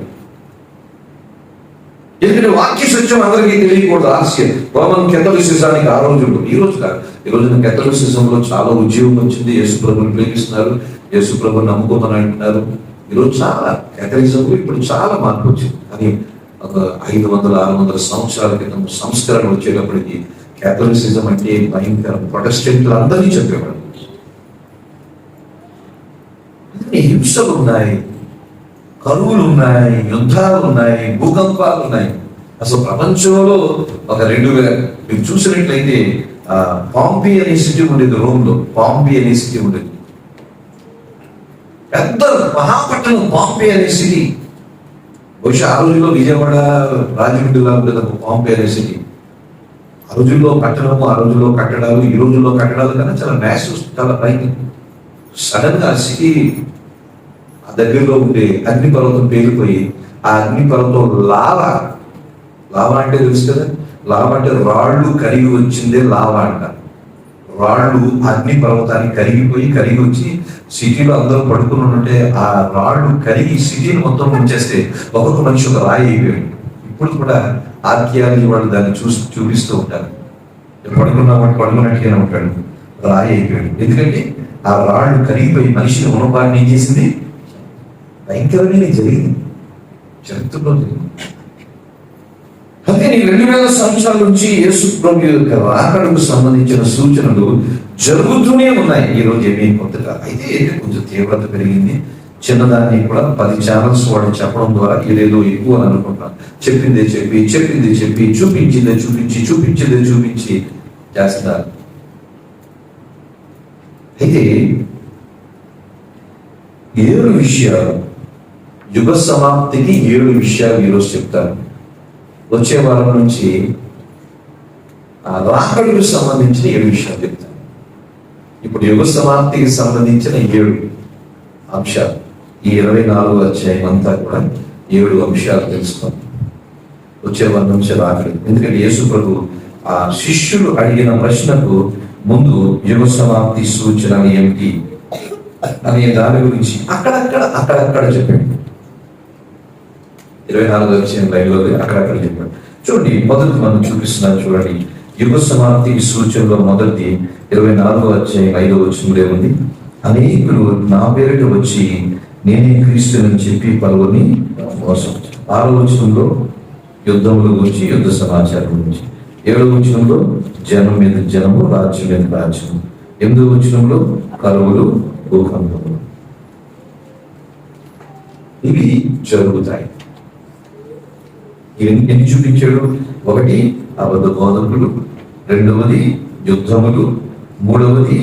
ఎందుకంటే వాక్య సత్యం అందరికీ తెలియకూడదు. ఆలస్యం. రోమన్ క్యాథలిసిజానికి ఆ రోజుల్లో, ఈ రోజు కాదు. ఈ రోజున క్యాథలిసిజంలో చాలా ఉద్యోగం వచ్చింది. యేసు ప్రభుని ప్రేమిస్తున్నారు, యేసు ప్రభుని నమ్ముకోమని అంటున్నారు. ఈరోజు చాలా క్యాథలిజంలో ఇప్పుడు చాలా మార్పు వచ్చింది. కానీ ఒక 500-600 సంవత్సరాల క్రితం సంస్కరణ వచ్చేటప్పటికి క్యాథలిసిజం అంటే భయంకరం. ప్రొటెస్టెంట్లు అందరినీ చెప్పేవాడు. హింసలు ఉన్నాయి, కరువులు ఉన్నాయి, యుద్ధాలు ఉన్నాయి, భూకంపాలు ఉన్నాయి. అసలు ప్రపంచంలో ఒక 2000 మీరు చూసినట్లయితే పాంపీ అనే సిటీ ఉండేది. రోమ్ లో పాంపీ అనే సిటీ ఉండేది. పెద్ద మహాపట్టణం పాంపీ అనే సిటీ. బహుశా ఆ రోజుల్లో విజయవాడ, రాజమండ్రిలా ఉండేది పాంపీ అనే సిటీ. ఆ రోజుల్లో పట్టణము, ఆ రోజుల్లో కట్టడాలు, ఈ రోజుల్లో కట్టడాలు కన్నా చాలా మ్యాసివ్, చాలా పైకి. సడన్ గా సిటీ ఆ దగ్గరలో ఉండే అగ్నిపర్వతం పేలిపోయి, ఆ అగ్నిపర్వతం లావా అంటే తెలుసు కదా, లావా అంటే రాళ్ళు కరిగి వచ్చిందే లావా అంట. రాళ్ళు అగ్ని పర్వతాన్ని కరిగి వచ్చి సిటీలో అందరూ పడుకుని ఉంటే ఆ రాళ్ళు కరిగి సిటీని మొత్తం ఉంచేస్తే ఒక్కొక్క మనిషి ఒక రాయి అయిపోయాడు. ఇప్పుడు కూడా ఆర్కియాలజీ వాళ్ళు దాన్ని చూపిస్తూ ఉంటారు. పడుకున్నట్టుగానే ఉంటాడు, రాయి అయిపోయాడు. ఎందుకంటే ఆ రాళ్ళు కరిగిపోయి మనిషిని ఉణపాన్ని ఏం చేసింది? భయంకరమైన జరిగింది, చరిత్రలో జరిగింది. అందుకని 2000 సంవత్సరాల నుంచి యేసు ప్రభు యొక్క రాకడకు సంబంధించిన సూచనలు జరుగుతూనే ఉన్నాయి. ఈ రోజు ఏమీ కొత్తగా అయితే కొంచెం తీవ్రత పెరిగింది. చిన్నదాన్ని కూడా 10 ఛానల్స్ వాడు చెప్పడం ద్వారా ఇదేదో ఎక్కువ అని అనుకుంటున్నాను. చెప్పిందే చెప్పి చూపించిందే చూపించి చేస్తున్నారు. అయితే 7 విషయాలు, యుగ సమాప్తికి 7 విషయాలు ఈరోజు చెప్తాను. వచ్చే వారం నుంచి ఆ రాకడకు సంబంధించిన 7 విషయాలు చెప్తాను. ఇప్పుడు యుగ సమాప్తికి సంబంధించిన 7 అంశాలు. ఈ 24వ అధ్యాయం అంతా కూడా 7 అంశాలు తెలుసుకోండి. వచ్చే వారం నుంచి రాకడ. ఎందుకంటే యేసు ప్రభు ఆ శిష్యులు అడిగిన ప్రశ్నకు ముందు యుగ సమాప్తి సూచనలు ఏమిటి అనే దాని గురించి అక్కడక్కడ చెప్పాడు. 24వ అధ్యాయం లైవ్లో అక్కడక్కడ చెప్పాడు. చూడండి, మొదటి మనం చూపిస్తున్నాను. చూడండి, యుగ సమాప్తికి సూచనలో మొదటి 24వ అధ్యాయం 5వ వచనంలో ఉంది. అనేకులు నా పేరిట వచ్చి నేనే క్రీస్తుని చెప్పి పలువురిని మోసం. 6వ వచనంలో యుద్ధముల గురించి, యుద్ధ సమాచారం గురించి. 7వ వచనంలో జనం మీద జనము, రాజ్యం మీద రాజ్యము. 8వ వచనంలో కరువులు, భూకంపములు. ఇవి జరుగుతాయి. ఎన్ని చూపించాడు? 1 అబద్ధ బోధకులు, 2వది యుద్ధములు, 3వది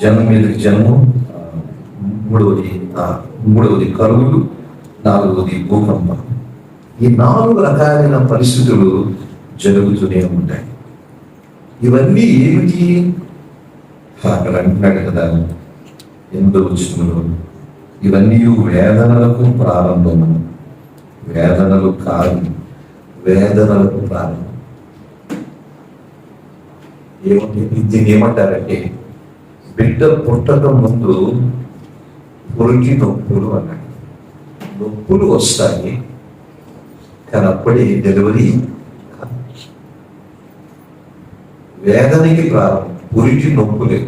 జనం మీద జనము, 3వది కరువులు, 4వది భూకంపం. ఈ 4 రకాలైన పరిస్థితులు జరుగుతూనే ఉంటాయి. ఇవన్నీ ఏమిటి? అక్కడ అంటున్నాడు కదా 8వ వచనంలో, ఇవన్నీ వేదనలకు ప్రారంభము. వేదనలు కాదు, వేదనలకు ప్రారంభం. దీన్ని ఏమంటారంటే బిడ్డ పుట్టక ముందు పురుటి నొప్పులు అన్నాడు. నొప్పులు వస్తాయి, కానీ అప్పుడే డెలివరీ వేదనకి ప్రారంభం. పురిటి నొప్పులే.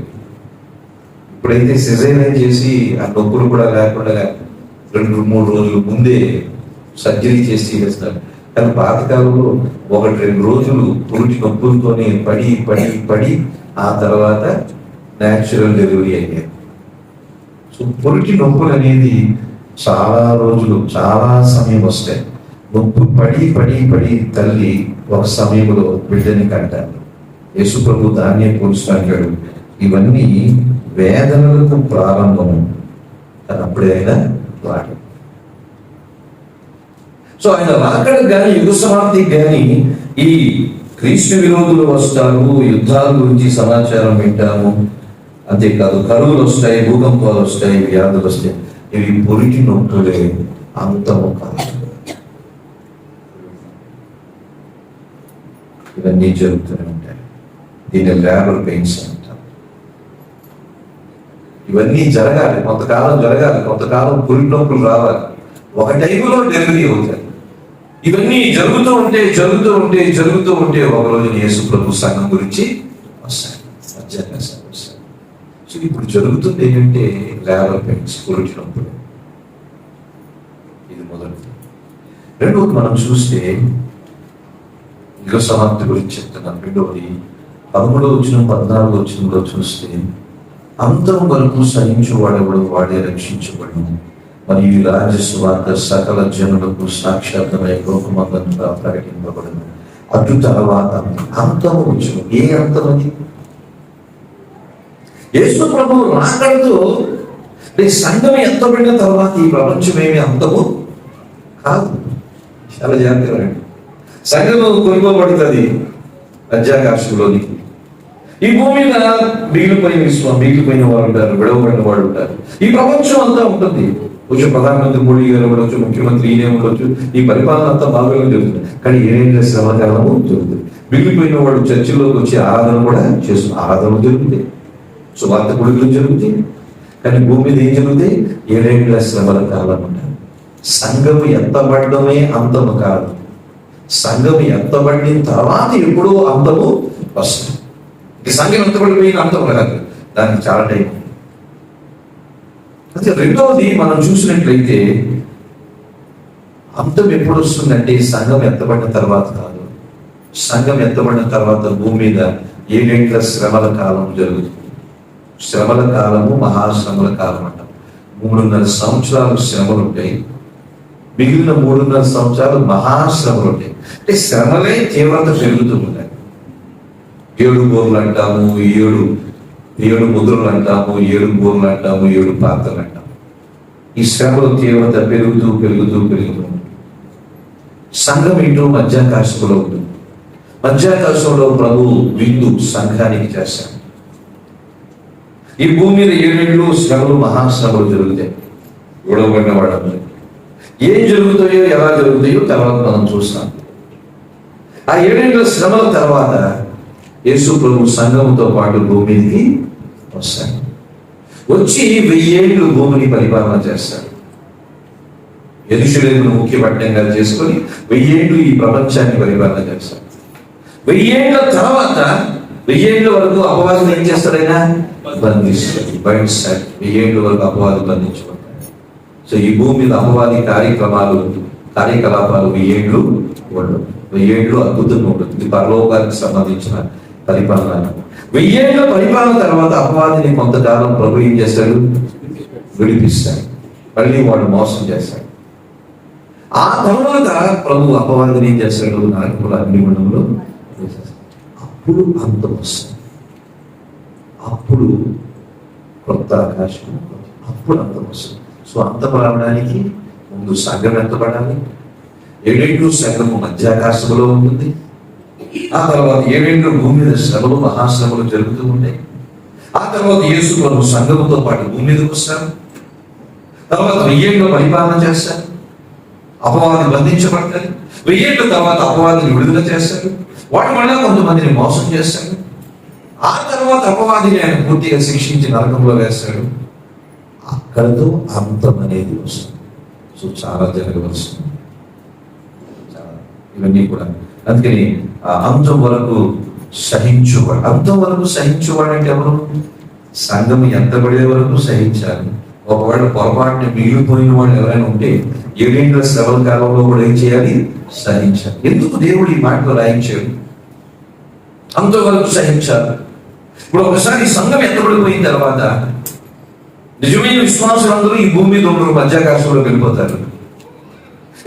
ఇప్పుడైతే సిజేరియన్ చేసి ఆ నొప్పులు కూడా లేకుండా 2-3 రోజుల ముందే సర్జరీ చేసి చేస్తారు. కానీ పాతకాలంలో 1-2 రోజులు పురుటి నొప్పులతోనే పడి పడి పడి ఆ తర్వాత న్యాచురల్ డెలివరీ అయ్యేది. సో పురుటి నొప్పులు అనేది చాలా రోజులు, చాలా సమయం వస్తాయి. నొప్పి పడి పడి పడి తల్లి ఒక సమయంలో బిడ్డని కంటారు. యేసు ప్రభు దాన్నే పోల్చుతాడు, ఇవన్నీ వేదనలకు ప్రారంభము, అని అప్పుడే ఆయన వాడు. సో ఆయన రాకడకు కానీ యుగ సమాప్తికి కానీ ఈ క్రీస్తు విరోధులు వస్తారు, యుద్ధాల గురించి సమాచారం వింటాము. అంతేకాదు కరువులు వస్తాయి, భూకంపాలు వస్తాయి, వ్యాధులు వస్తాయి. ఇవి పొరికి నొప్పులే, అంతము కాదు. ఇవన్నీ జరుగుతూనే ఉంటాయి. దీన్ని లేబర్ పెయిన్స్ అంటారు. ఇవన్నీ జరగాలి, కొంతకాలం జరగాలి, కొంతకాలం పొరికి నొప్పులు రావాలి, ఒక టైపులో డెలివరీ అవుతాయి. ఇవన్నీ జరుగుతూ ఉంటే జరుగుతూ ఉంటే జరుగుతూ ఉంటే ఒక రోజు యేసు ప్రభు సంఘం గురించి వస్తాయి, మధ్యాహ్నం వస్తాయి. సో ఇప్పుడు జరుగుతుంది ఏంటంటే లేబర్ పెయిన్స్, పురుటినప్పుడు. ఇది మొదటిది. రెండవది మనం చూస్తే యుగ సమాప్తి గురించి చెప్తున్నాను. రెండవది 13వ వచనం 14వ వచనంలో చూస్తే అంతం వరకు సహించువాడెవడు వాడే రక్షించబడు, మరియు ఈ రాజ్య సువార్త సకల జనులకు సాక్షాత్మై లోకమంతా ప్రకటింపబడను. అటు తర్వాత అంతము వచ్చును. ఏ అంతం అది? యేసు ప్రభువు రాకడతో సంఘం ఎత్తబడిన తర్వాత ఈ ప్రపంచం ఏమి అంతము కాదు. చాలా జాగ్రత్తగా సంఘము కొనుకోబడుతుంది మధ్యాకాశంలోనికి. ఈ భూమి మీద మిగిలిపోయిన వారు ఉంటారు, విడవబడిన వాడు ఉంటారు. ఈ ప్రపంచం అంతా ఉంటుంది. కొంచెం ప్రధానమంత్రి మోడీ గారు ఉండొచ్చు, ముఖ్యమంత్రి ఈయనే ఉండొచ్చు, ఈ పరిపాలన అంతా బాగా జరుగుతుంది. కానీ ఏదైనా శ్రమకాలము జరుగుతుంది. మిగిలిపోయిన వాడు చర్చిలోకి వచ్చి ఆరాధన కూడా చేస్తున్నారు, ఆరాధన జరుగుతుంది, సువార్త కొడుకులు జరుగుతాయి. కానీ భూమి మీద ఏం జరుగుతాయి? 7 శ్రమల కాలం ఉంటారు. సంఘము ఎత్తబడమే అంతము కాదు. సంఘము ఎత్తబడిన తర్వాత ఎప్పుడూ అంతము వస్తుంది. ఈ సంఘం ఎత్తబడిపోయిన అంతం కాదు, దానికి చాలా టైం. అయితే రెండవది మనం చూసినట్లయితే అంతం ఎప్పుడు వస్తుందంటే సంఘం ఎత్తబడిన తర్వాత కాదు. సంఘం ఎత్తబడిన తర్వాత భూమి మీద 7 శ్రమల కాలం జరుగుతుంది. శ్రమల కాలము మహాశ్రమల కాలం అంటాం. 3.5 సంవత్సరాలు శ్రమలు ఉంటాయి, మిగిలిన 3.5 సంవత్సరాలు మహాశ్రమలు ఉంటాయి. అంటే శ్రమలే తీవ్రత పెరుగుతూ ఉంటాయి. 7 బోర్లు అంటాము, 7 ముద్రలు అంటాము, 7 బోర్లు అంటాము, 7 పాత్రలు అంటాము. ఈ శ్రమల తీవ్రత పెరుగుతూ పెరుగుతూ పెరుగుతూ ఉంటుంది. సంఘం ఇంటూ మధ్యాకాశంలో ఉంటుంది. మధ్యాకాశంలో ప్రభు విందు సంఘానికి చేశాడు. ఈ భూమి మీద 7 శ్రమలు మహాశ్రమలు జరుగుతాయి. విడవబడిన వాళ్ళందరూ ఏం జరుగుతాయో, ఎలా జరుగుతాయో తర్వాత మనం చూస్తాం. ఆ 7 శ్రమల తర్వాత యేసు ప్రభు సంఘముతో పాటు భూమి మీదకి వస్తాడు. వచ్చి 1000 ఏళ్ళు భూమిని పరిపాలన చేస్తాడు. యెరూషలేమును ముఖ్య పట్టణంగా చేసుకొని 1000 ఏళ్ళు ఈ ప్రపంచాన్ని పరిపాలన చేస్తాడు. 1000 ఏళ్ళ తర్వాత 1000 ఏళ్ళ వరకు అపవాదం ఏం చేస్తాడైనా బంధిస్తాడు, బయటస్తాడు. 1000 ఏళ్ళ వరకు అపవాదం బంధించబడతాడు. సో ఈ భూమి మీద అపవాది కార్యకలాపాలు 1000 ఏళ్ళు ఉండవు. 1000 ఏళ్ళు అద్భుతంగా ఉంటుంది. ఇది పరలోకానికి సంబంధించిన పరిపాలన. 1000 ఏళ్ళ పరిపాలన తర్వాత అపవాదిని కొంతకాలం ప్రభు ఏం చేస్తాడు? విడిపిస్తాడు. మళ్ళీ వాడు మోసం చేస్తాడు. ఆ తర్వాత ప్రభు అపవాదిని ఏం చేస్తాడు? నరకముల అగ్నిగుండంలో అప్పుడు అంతం వస్తుంది. అప్పుడు కొత్త ఆకాశం, అప్పుడు అంతం వస్తుంది. సో అంతం రావడానికి ముందు సంఘం ఎత్తబడాలి. 7 సంఘము మధ్యాకాశంలో ఉంటుంది. ఆ తర్వాత 7 భూమి మీద శ్రమలు మహాశ్రమలు జరుగుతూ ఉంటాయి. ఆ తర్వాత యేసు ప్రభు సంఘముతో పాటు భూమి మీదకి వస్తారు. తర్వాత 1000 పరిపాలన చేస్తారు. అపవాది బంధించబడతారు. 1000 తర్వాత అపవాదిని విడుదల చేస్తారు. వాటి వల్ల కొంతమందిని మోసం చేస్తాడు. ఆ తర్వాత అపవాదిని ఆయన పూర్తిగా శిక్షించి నరకంలో వేస్తాడు. అక్కడితో అంతం అనేది వస్తుంది. సో చాలా జరగవలసింది ఇవన్నీ కూడా. అందుకని అంతం వరకు సహించువాడు. అంతం వరకు సహించువాడు అంటే ఎవరు? సంఘం ఎంతబడే వరకు సహించాలి. ఒకవేళ పొరపాటున మిగిలిపోయిన వాళ్ళు ఎవరైనా ఉంటే 7 శ్రమల కాలంలో కూడా ఏం చేయాలి? సహించాలి. ఎందుకు దేవుడు ఈ మాటలు రాయించాడు? అంతవరకు సహించాలి. ఇప్పుడు ఒకసారి సంఘం ఎత్తబడిపోయిన తర్వాత నిజమైన విశ్వాసులందరూ ఈ భూమి మీద ఉండరు, మధ్యాకాశంలో వెళ్ళిపోతారు.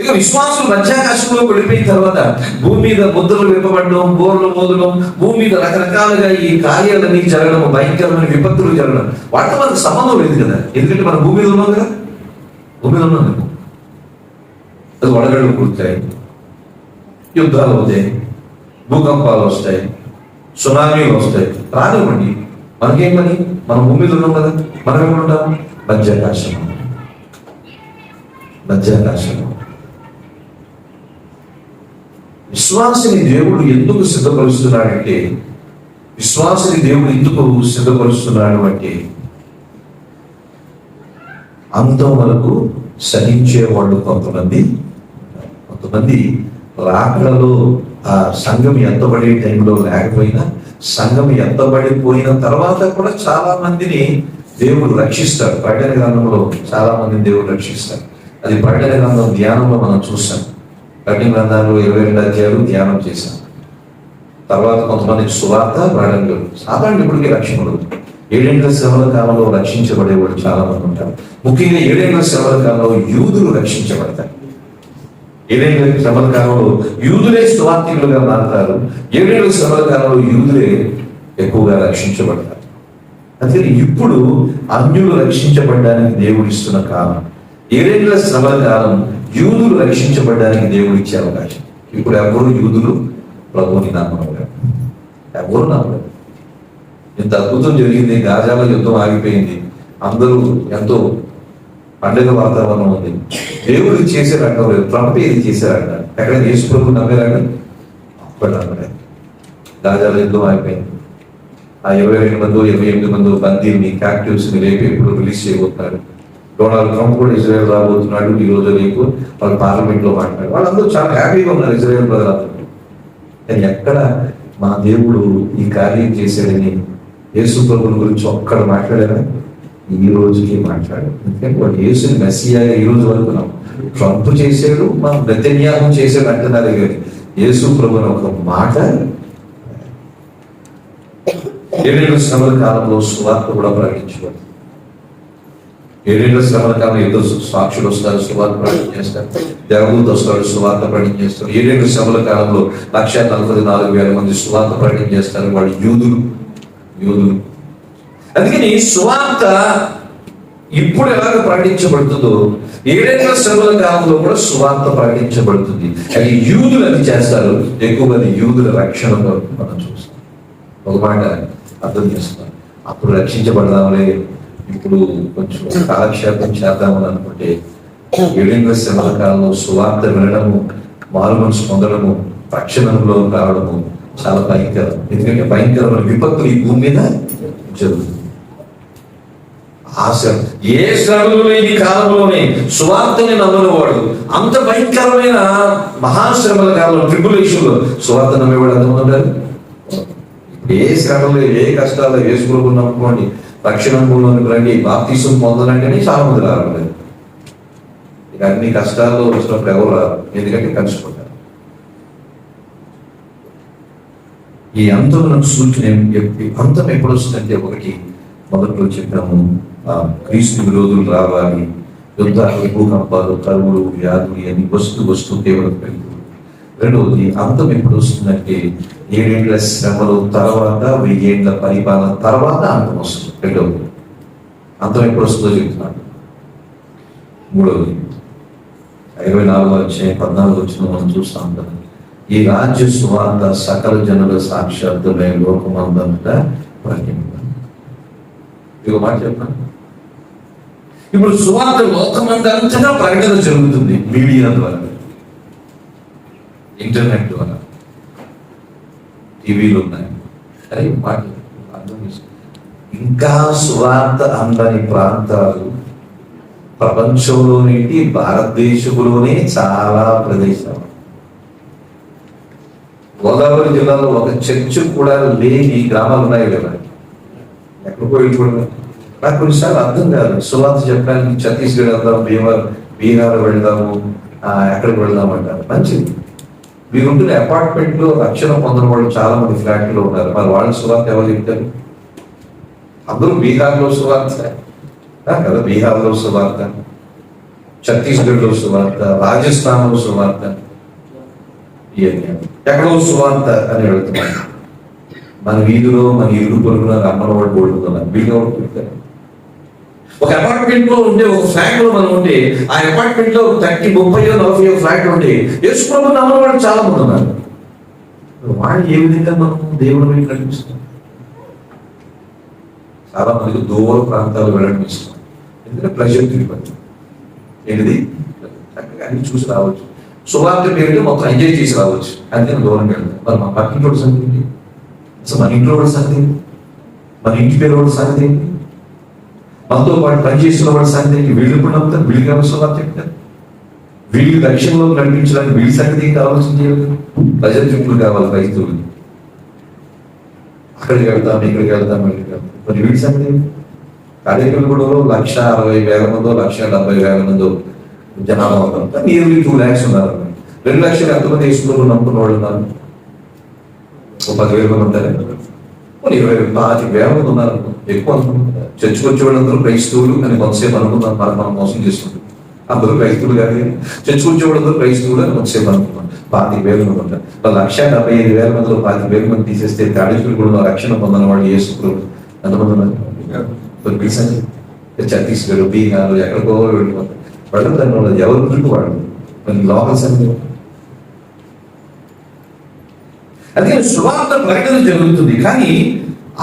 ఇక విశ్వాసులు మధ్యాకాశంలో వెళ్ళిపోయిన తర్వాత భూమి మీద ముద్రలు విప్పబడడం, బోర్లు మోదడం, భూమి మీద రకరకాలుగా ఈ కార్యాలన్నీ జరగడం, భయంకరమైన విపత్తులు జరగడం, వాటితో మనకు సంబంధం లేదు కదా. ఎందుకంటే మనం భూమి మీద ఉన్నాం కదా, భూమి మీద ఉన్నాం కదా. అది వడగళ్ళు పుడతాయి, యుద్ధాలు అవుతాయి, భూకంపాలు వస్తాయి, సునామీలు వస్తాయి. రానివ్వండి, మనకేం పని? మనం భూమి మీద ఉన్నాం కదా. మనం ఏమంటాం? మధ్యాకాశం. విశ్వాసిని దేవుడు ఎందుకు సిద్ధపరుస్తున్నాడంటే, అంతం వరకు సహించేవాళ్ళు కొంతమంది రాకడలో ఆ సంఘం ఎత్తబడే టైంలో లేకపోయినా, సంఘం ఎత్తబడిపోయిన తర్వాత కూడా చాలా మందిని దేవుడు రక్షిస్తాడు. ప్రకటన గ్రంథంలో చాలా మందిని దేవుడు రక్షిస్తాడు. అది ప్రకటన గ్రంథం ధ్యానంలో మనం చూసాం. ప్రకటన గ్రంథంలో 22 అధ్యాయాలు ధ్యానం చేశాం. తర్వాత కొంతమందికి సువార్త ప్రకటనలు. సాధారణ ఇప్పటికీ రక్షణలు 7 శ్రమల కాలంలో రక్షించబడేవాళ్ళు చాలా మంది ఉంటారు. ముఖ్యంగా 7 శ్రమల కాలంలో యూదులు రక్షించబడతారు. 7 శ్రమల కాలంలో యూదులే సువార్తికులుగా మారుతారు. 7 శ్రమల కాలంలో యూదులే ఎక్కువగా రక్షించబడతారు. అందుకని ఇప్పుడు అన్యులు రక్షించబడడానికి దేవుడు ఇస్తున్న కాలం 7 శ్రమల కాలం. యూదులు రక్షించబడడానికి దేవుడు ఇచ్చే అవకాశం. ఇప్పుడు ఎవరు యూదులు ప్రభువుని నమ్మడం, ఎవరు నమ్మడం. ఇంత అద్భుతం జరిగింది. గాజాలో యుద్ధం ఆగిపోయింది. అందరూ ఎంతో పండుగ వాతావరణం ఉంది. దేవుడు చేశారంట, ట్రంప్ ఇది చేశారంట. ఎక్కడ యేసు ప్రభు నమ్మారంట? అప్పుడు నమ్మలేదు. గాజాలో యుద్ధం ఆగిపోయింది. ఆ 22 మంది 28 మంది బందీల్ని, క్యాప్టివ్స్ ని రేపు ఎప్పుడు రిలీజ్ చేయబోతున్నారు. డొనాల్డ్ ట్రంప్ కూడా ఇజ్రాయెల్ రాబోతున్నాడు. ఈ రోజు రేపు వాళ్ళు పార్లమెంట్ లో మాట్లాడారు. వాళ్ళందరూ చాలా హ్యాపీగా ఉన్నారు, ఇజ్రాయెల్ ప్రజలందరూ. కానీ ఎక్కడ మా దేవుడు ఈ కార్యం చేశాడని యేసు ప్రభువుల గురించి ఒక్కడ మాట్లాడారా? ఈ రోజుకి మాట్లాడారు. ఎందుకంటే వాడు యేసుని మెస్సియాగా ఈ రోజు వరకు ట్రంప్ చేశాడు, మా నెతన్యాహు చేశాడు అంటున్నారు. కానీ యేసు ప్రభువుని ఒక మాట 7 శ్రమల కాలంలో సువార్త కూడా ప్రకటించబడింది. 7 శ్రమల కాలం ఏదో సాక్షులు వస్తారు, సువార్త ప్రకటన చేస్తారు. దేవదూత వస్తాడు, సువార్త ప్రకటన చేస్తారు. 7 శ్రమల కాలంలో 144,000 మంది సువార్త ప్రకటన చేస్తారు. వాళ్ళు యూదులు. అందుకని సువార్త ఇప్పుడు ఎలాగ ప్రకటించబడుతుందో 7 శ్రమల కాలంలో కూడా సువార్త ప్రకటించబడుతుంది. అది యూదులు అది చేస్తారు. ఎక్కువగా యూదుల రక్షణ మనం చూస్తాం. ఒక మాట అర్థం చేస్తున్నాం. అప్పుడు రక్షించబడదాంలే, ఇప్పుడు కొంచెం కాలక్షేపం చేద్దామని అనుకుంటే 7 శ్రమల కాలంలో సువార్త వినడము, మారు మనసు పొందడము, రక్షణలో రావడము చాలా భయంకరం. ఎందుకంటే భయంకరమైన విపత్తులు ఈ భూమి మీద జరుగుతుంది. ఏ శ్రమలు లేని కాలంలోనే సువార్తని నమ్మనివాడు, అంత భయంకరమైన మహాశ్రమల కాలంలో ట్రిబులేషన్ లో సువార్త నమ్మేవాడు ఎంతమంది ఉంటారు? ఏ శ్రమలు, ఏ కష్టాలు, ఏ స్కూలు నమ్ముకోండి, రక్షణ మూలంలోకి రండి, బాప్తిసం పొందనంటేనే చాలా మంది రావట్లేదు. ఇక అన్ని కష్టాల్లో వచ్చినప్పుడు ఎవరు రారు, ఎందుకంటే కలిసిపోతారు. ఈ అంతం నాకు సూచన అంతం ఎప్పుడు వస్తుందంటే, ఒకటి మొదట్లో చెప్పాము, క్రీస్తు విరోధులు రావాలి, యుద్ధాలు, భూకంపాలు, కరువులు, వ్యాధులు అని వస్తూ తీవ్రత పెరుగుతుంది. రెండవది అంతం ఎప్పుడు వస్తుందంటే 7 శ్రమల తర్వాత 1000 ఏళ్ల పరిపాలన తర్వాత అంతం వస్తుంది. రెండవది అంతం ఎప్పుడు వస్తుందో చెప్తున్నాను. మూడవది 24వ అధ్యాయం 14వ వచనం మనం చూస్తాం కదా, ఈ రాజ్య సువార్త సకల జనుల సాక్షాత్తులై లోకమందంతా ప్రకటింపబడింది. ఇక మాట చెప్పాను. ఇప్పుడు సువార్త లోకమందంతటా ప్రకటన జరుగుతుంది. మీడియా ద్వారా, ఇంటర్నెట్ ద్వారా, టీవీలు ఉన్నాయి. సరే మాట అర్థం చేసుకో. ఇంకా సువార్త అందని ప్రాంతాలు ప్రపంచంలోనేంటి, భారతదేశంలోనే చాలా ప్రదేశాలు. గోదావరి జిల్లాలో ఒక చర్చ్ కూడా లేని గ్రామాలు ఉన్నాయి కదా. ఎక్కడికో వెళ్ళిపోవడం. నాకు కొన్నిసార్లు అర్థం కాదు. సువార్త చెప్పడానికి ఛత్తీస్గఢ్ వెళ్దాం, బీహార్ వెళ్దాము, ఎక్కడికి వెళ్దాం అంటారు. మంచిది. మీరు ఉంటున్న అపార్ట్మెంట్ లో రక్షణ పొందిన వాళ్ళు చాలా మంది ఫ్లాట్ లో ఉన్నారు. మరి వాళ్ళ సువార్త ఎవరు చెప్తారు? అందరూ బీహార్లో సువార్త కదా, బీహార్లో సువార్త, ఛత్తీస్గఢ్ లో సువార్త, రాజస్థాన్ లో సువార్త, ఎక్కడో సువార్త అని వెళ్తున్నారు. మన వీధిలో మన ఇరుగు పొరుగున అమ్మల వాడు బోడుతున్నారు. వీళ్ళు ఎవరు చెప్తారు? ఒక అపార్ట్మెంట్ లో ఉంటే, ఒక ఫ్లాట్ లో మనం ఉంటే, ఆ అపార్ట్మెంట్ లో 30-40 ఫ్లాట్ ఉంటే యేసుప్రభుని నమ్మని వాళ్ళు చాలా మంది ఉన్నారు. వాళ్ళు ఏ విధంగా మనం దేవుడి వైపు నడిపిస్తాం? చాలా మందికి దూర ప్రాంతాలు వెళ్ళడం ఇష్టం. ఎందుకంటే ప్లెజర్ తిరిగి ఏంటిది చక్కగా అన్ని చూసి రావచ్చు. సువార్త పేరుతో మొత్తం ఎంజాయ్ చేసి రావచ్చు. అందుకని దూరంగా వెళ్తాం. మరి మా పక్కింటి సంగతి ఏంటి? అసలు మన ఇంట్లో వాడి సంగతి ఏంటి? మన ఇంటి పేరు వాడి సంగతి ఏంటి? మనతో పాటు పనిచేస్తున్న వాడి సంగతి ఏంటి? వీళ్ళు కూడా నమ్ముతారు, వీళ్ళు కావాలి సువార్త చెప్తారు. వీళ్ళు రక్షణలో నడిపించడానికి వీళ్ళ సంగతి ఏంటి ఆలోచన చేయాలి. ప్రజల చుట్టూ కావాలి రైతులు. అక్కడికి వెళ్తాం, ఇక్కడికి వెళ్తాం, ఇక్కడికి వెళ్తాం. మరి వీళ్ళ సంగతి ఏంటి? కార్యక్రమంలో 160,000 మందో 170,000 మందో జనాభా ఉన్నారు. నియర్లీ 2 lakhs ఉన్నారు. 2 లక్షలు ఎంతమంది యేసుప్రభుని నమ్ముకున్న వాళ్ళు ఉన్నారు? 10,000 మంది ఉంటారు. 20,000 మంది ఉన్నారు. ఎక్కువ అనుకుంటున్నారు. చర్చకు వచ్చే వాళ్ళందరూ క్రైస్తవులు అని కొంతసేపు అనుకున్నాం. మనం మోసం చేస్తున్నాం. అందరూ క్రైస్తవులు కానీ చర్చకు వచ్చే వాళ్ళందరూ క్రైస్తవులు అని కొంతసేపు అనుకున్నాం. 25,000 మంది ఉంటారు. 175,000 మందిలో 25,000 మంది తీసేస్తే కాళేశ్వరి కూడా రక్షణ పొందిన వాళ్ళు యేసుప్రభు ఎంతమంది ఉన్నారు? ఛత్తీస్గఢ్, బీహార్, ఎక్కడికో వెళ్ళిపోతారు. వాళ్ళు ఎవరు గురించి వాళ్ళు మన లోకల్ సంఘం. అదే సువార్త ప్రకటన జరుగుతుంది. కానీ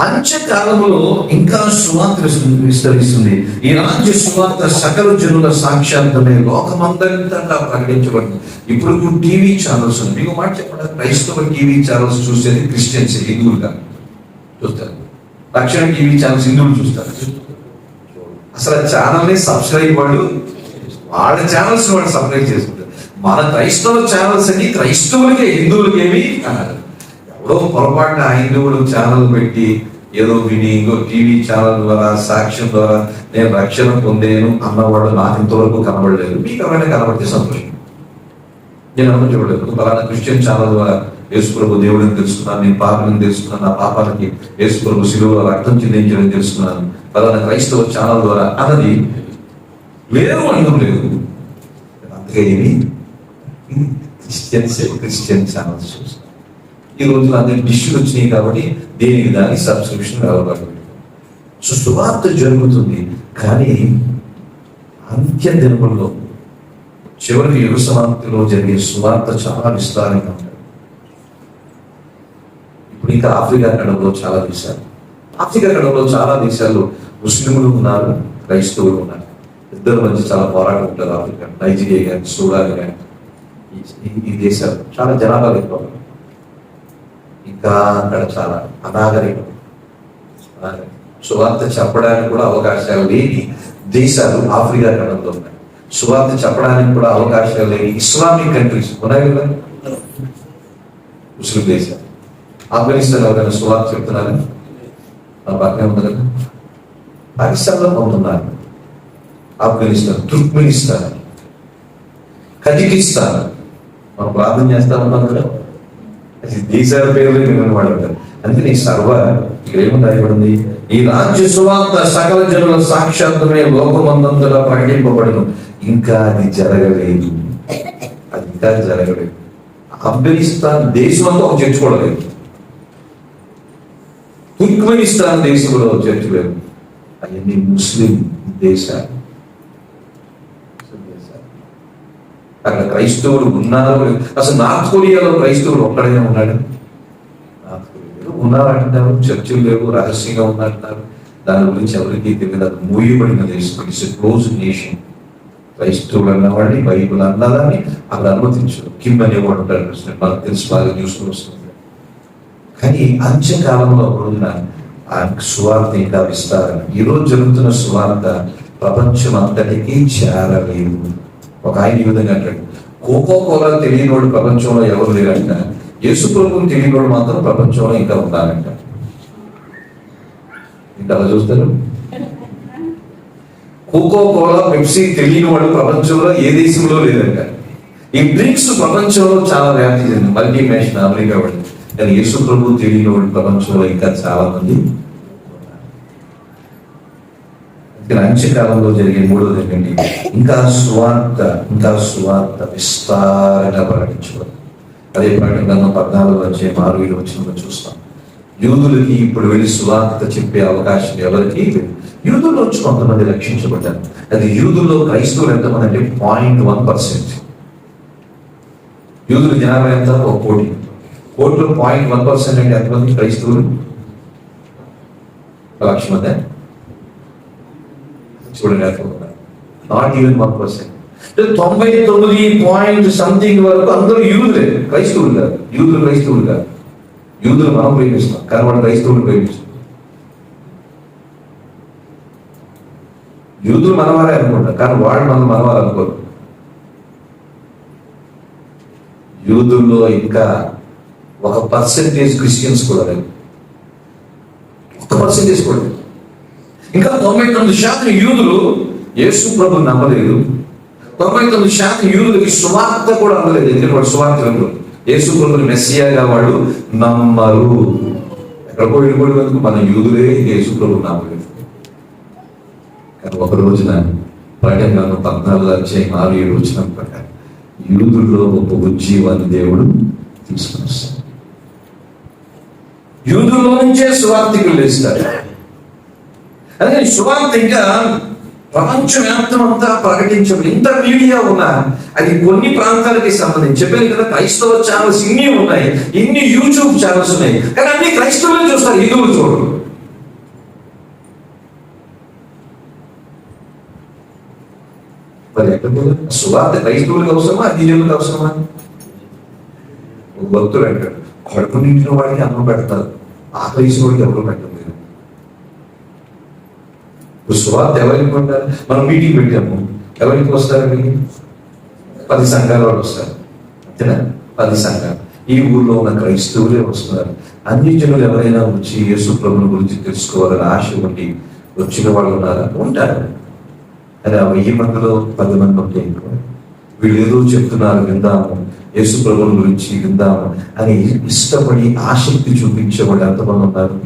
అంత్యకాలంలో ఇంకా సువార్త విస్తరిస్తుంది. ఈ రాజ్య సువార్త సకల జనుల సాక్షాత్మే లోకమంతటా ప్రకటించబడింది. ఇప్పుడు టీవీ ఛానల్స్ ఉంది. మీకు మాట చెప్పండి, క్రైస్తవ టీవీ ఛానల్స్ చూసేది క్రిస్టియన్స్, హిందువులుగా చూస్తారు. రక్షణ టీవీ ఛానల్స్ హిందువులు చూస్తారు. అసలు ఆ ఛానల్ని సబ్స్క్రైబ్ వాళ్ళు వాళ్ళ ఛానల్స్ వాళ్ళు సబ్స్క్రైబ్ చేసుకుంటారు. మన క్రైస్తవ ఛానల్స్ అని క్రైస్తవులకే, హిందువులకి ఏమి ఎవరో పొరపాటున హిందువులు ఛానల్ పెట్టి ఏదో విని ఇంకో టీవీ ఛానల్ ద్వారా సాక్ష్యం ద్వారా నేను రక్షణ పొందేను అన్నవాడు నాకు ఇంతవరకు కనబడలేదు. మీకు ఎవరైనా కనబడితే సంతోషం. నేను అన్న చూడలేదు. ఫలానా క్రిస్టియన్ ఛానల్ ద్వారా యేసుప్రభు దేవుడిని తెలుసుకున్నాను, నేను పాపని తెలుసుకున్నాను, నా పాపాలకి యేసుప్రభు శిలువలో రక్తం చిందించడం తెలుసుకున్నాను, ఫలానా క్రైస్తవ ఛానల్ ద్వారా అన్నది లేదు, అనడం లేదు. అంతగా ఏమి క్రిస్టియన్ ఛానల్స్ చూస్తాను. ఈ రోజులు అందరికి డిష్లు వచ్చినాయి కాబట్టి దేనికి దానికి సబ్స్క్రిప్షన్ అలవాటు. సో సువార్త జరుగుతుంది. కానీ అంత్య దినముల్లో చివరికి యుగ సమాప్తిలో జరిగే సువార్త చాలా విస్తారంగా ఉంటుంది. ఇప్పుడు ఇంకా ఆఫ్రికా ఖండంలో చాలా దేశాలు, ఆఫ్రికా ఖండంలో చాలా దేశాల్లో ముస్లింలు ఉన్నారు, క్రైస్తవులు ఉన్నారు. ఇద్దరు మధ్య చాలా పోరాటం ఉంటుంది. ఆఫ్రికా, నైజీరియా కానీ సూడాన్ కానీ ఈ దేశాలు చాలా జనాభా ఎక్కువ. ఇంకా అక్కడ చాలా అనాగరికం. సువార్త చెప్పడానికి కూడా అవకాశాలు లేని దేశాలు ఆఫ్రికా ఖండంలో ఉన్నాయి. సువార్త చెప్పడానికి కూడా అవకాశాలు లేని ఇస్లామిక్ కంట్రీస్ ఉన్నాయి కదా, ముస్లిం దేశాలు. ఆఫ్ఘనిస్తాన్ ఎవరైనా సువార్త చెప్తున్నారు? పక్కనే ఉంది కదా. పాకిస్తాన్లో పొందుతున్నారు. Afghanistan, Turkmenistan, Kazakhstan. మనం ప్రార్థన చేస్తా ఉన్నాం కదా, దేశాల పేర్లు మిమ్మల్ని వాడతారు. అందుకని సర్వ ఇక్కడ ఏమో రాయబడింది, ఈ రాజ్య సువార్త సకల జనుల సాక్షాత్మే లోకమందంతటా ప్రకటింపబడను. ఇంకా అది జరగలేదు. అది ఇంకా జరగలేదు. ఆఫ్ఘనిస్తాన్ దేశంలో ఒక చర్చ కూడా లేదు. తుర్క్మెనిస్తాన్ దేశంలో ఒక చర్చ లేదు. అవన్నీ ముస్లిం దేశాలు. అక్కడ క్రైస్తవులు ఉన్నారు. అసలు నార్త్ కొరియాలో క్రైస్తవులు ఒక్కడైనా ఉన్నాడు? నార్త్ కొరియాలో ఉన్నారంటున్నారు. చర్చలు లేవు, రహస్యంగా ఉన్నారంటున్నారు. దాని గురించి ఎవరికి తెలియదు. అది మూయబడిన దేశం. It's a close nation. క్రైస్తవులు అన్నవాడిని, బైబుల్ అన్నదాన్ని అక్కడ అనుమతించరు. కిమ్ అనేవాడు ఉంటాడు, మనకు తెలుసు, బాగా న్యూస్లో వస్తుంది. కానీ అంత్యకాలంలో ఒక రోజున ఆ సువార్త ఇంకా విస్తారం. ఈరోజు జరుగుతున్న సువార్త ప్రపంచం అంతటికీ చేరలేదు. ఒక ఆయన ఈ విధంగా అంటాడు, కోకోకోలా తెలియనోడు ప్రపంచంలో ఎవరు లేరంట, యేసు ప్రభువుని తెలియనోడు మాత్రం ప్రపంచంలో ఇంకా ఉన్నారంట. ఇంకా అలా చూస్తారు. కోకో కోలా, పెప్సీ తెలియని వాడు ప్రపంచంలో ఏ దేశంలో లేదంట. ఈ డ్రింక్స్ ప్రపంచంలో చాలా వ్యాప్తి చెందింది, మల్టీనేషనల్ అమెరికా వాడు. కానీ యేసు ప్రభు తెలియని వాడు ప్రపంచంలో ఇంకా చాలా మంది. అంత్యకాలంలో జరిగే మూడోది ఏంటండి, ఇంకా సువార్త విస్తారంగా ప్రకటించబడి. అదే ప్రకటన గ్రంథం 14:6 చూస్తాం. యూదులకి ఇప్పుడు వెళ్ళి సువార్త చెప్పే అవకాశం ఎవరికి? యూదుల్లో వచ్చి కొంతమంది రక్షించబడ్డారు. అది యూదుల్లో క్రైస్తవులు ఎంతమంది అంటే 0.1%. యూదుల జనాభా ఎంత? 1 కోటి. కోట్లో 0.1% అంటే ఎంతమంది క్రైస్తవులు? 1,00,000 మంది. చూడండి, నాట్ ఈవెన్ 1%. 99 వరకు అందరూ యూదులే, క్రైస్తవులు కాదు. క్రైస్తవులు కాదు. యూదులు మనం ప్రేమిస్తాం, కానీ వాళ్ళు క్రైస్తవులు ప్రేమిస్తాం. యూదులు మనవారే అనుకుంటారు, కానీ వాళ్ళు మనవారు అనుకోరు. యూదుల్లో ఇంకా 1% క్రిస్టియన్స్ కూడా లేదు. 1% కూడా లేదు. ఇంకా 99% యూదులు యేసు ప్రభు నమ్మలేదు. 99% యూదులకి సువార్త కూడా అందలేదు. ఎందుకంటే వాడు సువార్త వినరు. యేసు ప్రభుని మెస్సియాగా వాళ్ళు నమ్మరు. ఎక్కడికో వెళ్ళిపోయేందుకు మన యూదులే యేసు ప్రభు నమ్మలేదు. కానీ ఒక రోజున ప్రకటన గ్రంథం 14:6-7 ప్రకారం యూదుల్లో ఒక ఉజ్జీవాన్ని దేవుడు తీసుకుని వస్తాడు. యూదుల్లో నుంచే సువార్తికులు లేస్తారు. అదే సువార్త ఇంకా ప్రపంచవ్యాప్తం అంతా ప్రకటించబడి, ఇంత మీడియా ఉన్నా అది కొన్ని ప్రాంతాలకి సంబంధించి. చెప్పాను కదా, క్రైస్తవ ఛానల్స్ ఇన్ని ఉన్నాయి, ఇన్ని యూట్యూబ్ ఛానల్స్ ఉన్నాయి, కానీ అన్ని క్రైస్తవులు చూస్తారు, హిందువులు చూడరు. మరి ఎక్కడ సువార్త క్రైస్తవులకు అవసరమా, అన్యజనులకు అవసరమా? భక్తులు అంటాడు, కడుపు నిండిన వాడికి అన్నం పెడతారు, ఆకలిసిన వాడికి ఎవరు పెట్టలేదు. సువార్త ఎవరికి ఉంటారు? మనం మీటింగ్ పెట్టాము, ఎవరికి వస్తారండి? 10 సంఘాల వాళ్ళు వస్తారు, అంతేనా? 10 సంఘాలు. ఈ ఊర్లో ఉన్న క్రైస్తవులే వస్తున్నారు. అన్యజనులు ఎవరైనా వచ్చి యేసు ప్రభుని గురించి తెలుసుకోవాలని ఆశ ఉండి వచ్చిన వాళ్ళు ఉన్నారా? ఉంటారు. అది ఆ 1000 మందిలో 10 మంది ఉంటే వీళ్ళు ఏదో చెప్తున్నారు, విందాము, యేసు ప్రభుని గురించి విందాము అని ఇష్టపడి ఆసక్తి చూపించేవాళ్ళు ఎంతమంది ఉన్నారు?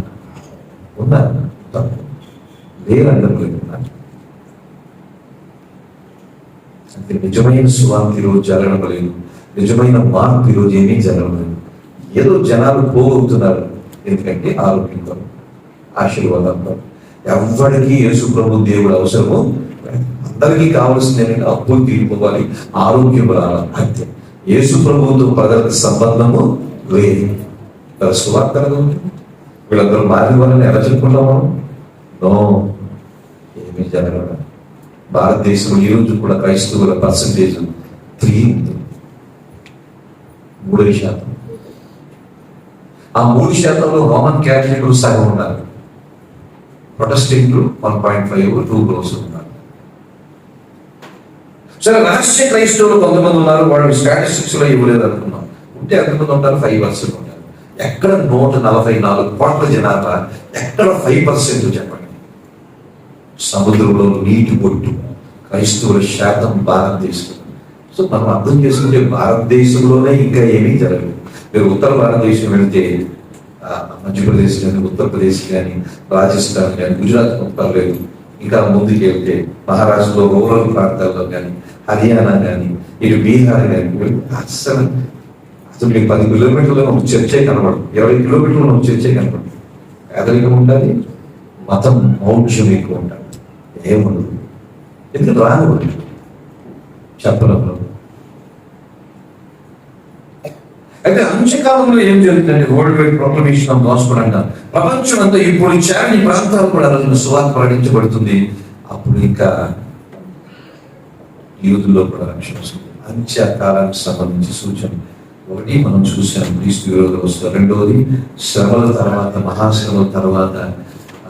ఉన్నారు, లేరందరూ. అంటే నిజమైన సువార్త ఈరోజు జరగడం లేదు, నిజమైన మార్పు ఈరోజు ఏమీ జరగడం లేదు. ఏదో జనాలు పోగొడుతున్నారు. ఎందుకంటే ఆరోగ్యంతో, ఆశీర్వాదంతో. ఎవరికి యేసు ప్రభు దేవుడు అవసరమో అందరికీ కావాల్సింది ఏంటంటే అప్పులు తీరిపోవాలి, ఆరోగ్యం రావాలి, అంతే. యేసు ప్రభువుతో ప్రజలకు సంబంధము లేదు. సువార్త వీళ్ళందరూ మారిన వాళ్ళని ఎలా చెప్పుకుంటాము? ఏమీ జరగడం. భారతదేశంలో ఈ రోజు కూడా క్రైస్తవుల పర్సంటేజ్ 3 ఉంది, 3%. ఆ 3%లో రోమన్ క్యాథలిక్లు సగం ఉన్నారు, ప్రొటెస్టెంట్లు 1.5-2% ఉన్నారు. సరే, రహస్య క్రైస్తవులు కొంతమంది ఉన్నారు, వాళ్ళు స్టాటిస్టిక్స్ లో ఇవ్వలేదు అనుకున్నాం. ఉంటే ఎంతమంది ఉంటారు? 5% ఉంటారు. ఎక్కడ 144 కోట్ల జనాభా, ఎక్కడ 5% చెప్పండి? సముద్రంలో నీటి బొట్టు క్రైస్తవుల శాతం భారతదేశం. సో మనం అర్థం చేసుకుంటే భారతదేశంలోనే ఇంకా ఏమీ జరగలేదు. మీరు ఉత్తర భారతదేశం వెళితే మధ్యప్రదేశ్ కానీ, ఉత్తరప్రదేశ్ కానీ, రాజస్థాన్ కానీ, గుజరాత్ పర్లేదు. ఇంకా ముందుకు వెళ్తే మహారాష్ట్రలో రూరల్ ప్రాంతాల్లో కానీ, హర్యానా కానీ, ఇటు బీహార్ కానీ, అసలు మీకు 10 కిలోమీటర్లో ఒక చర్చే కనబడదు, 20 కిలోమీటర్లో ఒక చర్చే కనబడదు. పేదరికం ఉండాలి, మతం మౌఢ్యం ఎక్కువ ఉండాలి, ఏముండదు. ఎందుకంటే రానివ్వదు చెప్పడంలో. అయితే అంత్యకాలంలో ఏం జరుగుతుందంటే world wide proclamation of gospel అంట. ప్రపంచం అంతా ఇప్పుడు చాలని ప్రాంతాలు కూడా సువార్త ప్రకటించబడుతుంది. అప్పుడు ఇంకా యూదుల్లో కూడా రక్షణ వస్తుంది. అంత్యకాలానికి సంబంధించి సూచన ఒకటి మనం చూసాం, క్రీస్తు విరోధులు వస్తారు. రెండవది శ్రమల తర్వాత, మహాశ్రమల తర్వాత,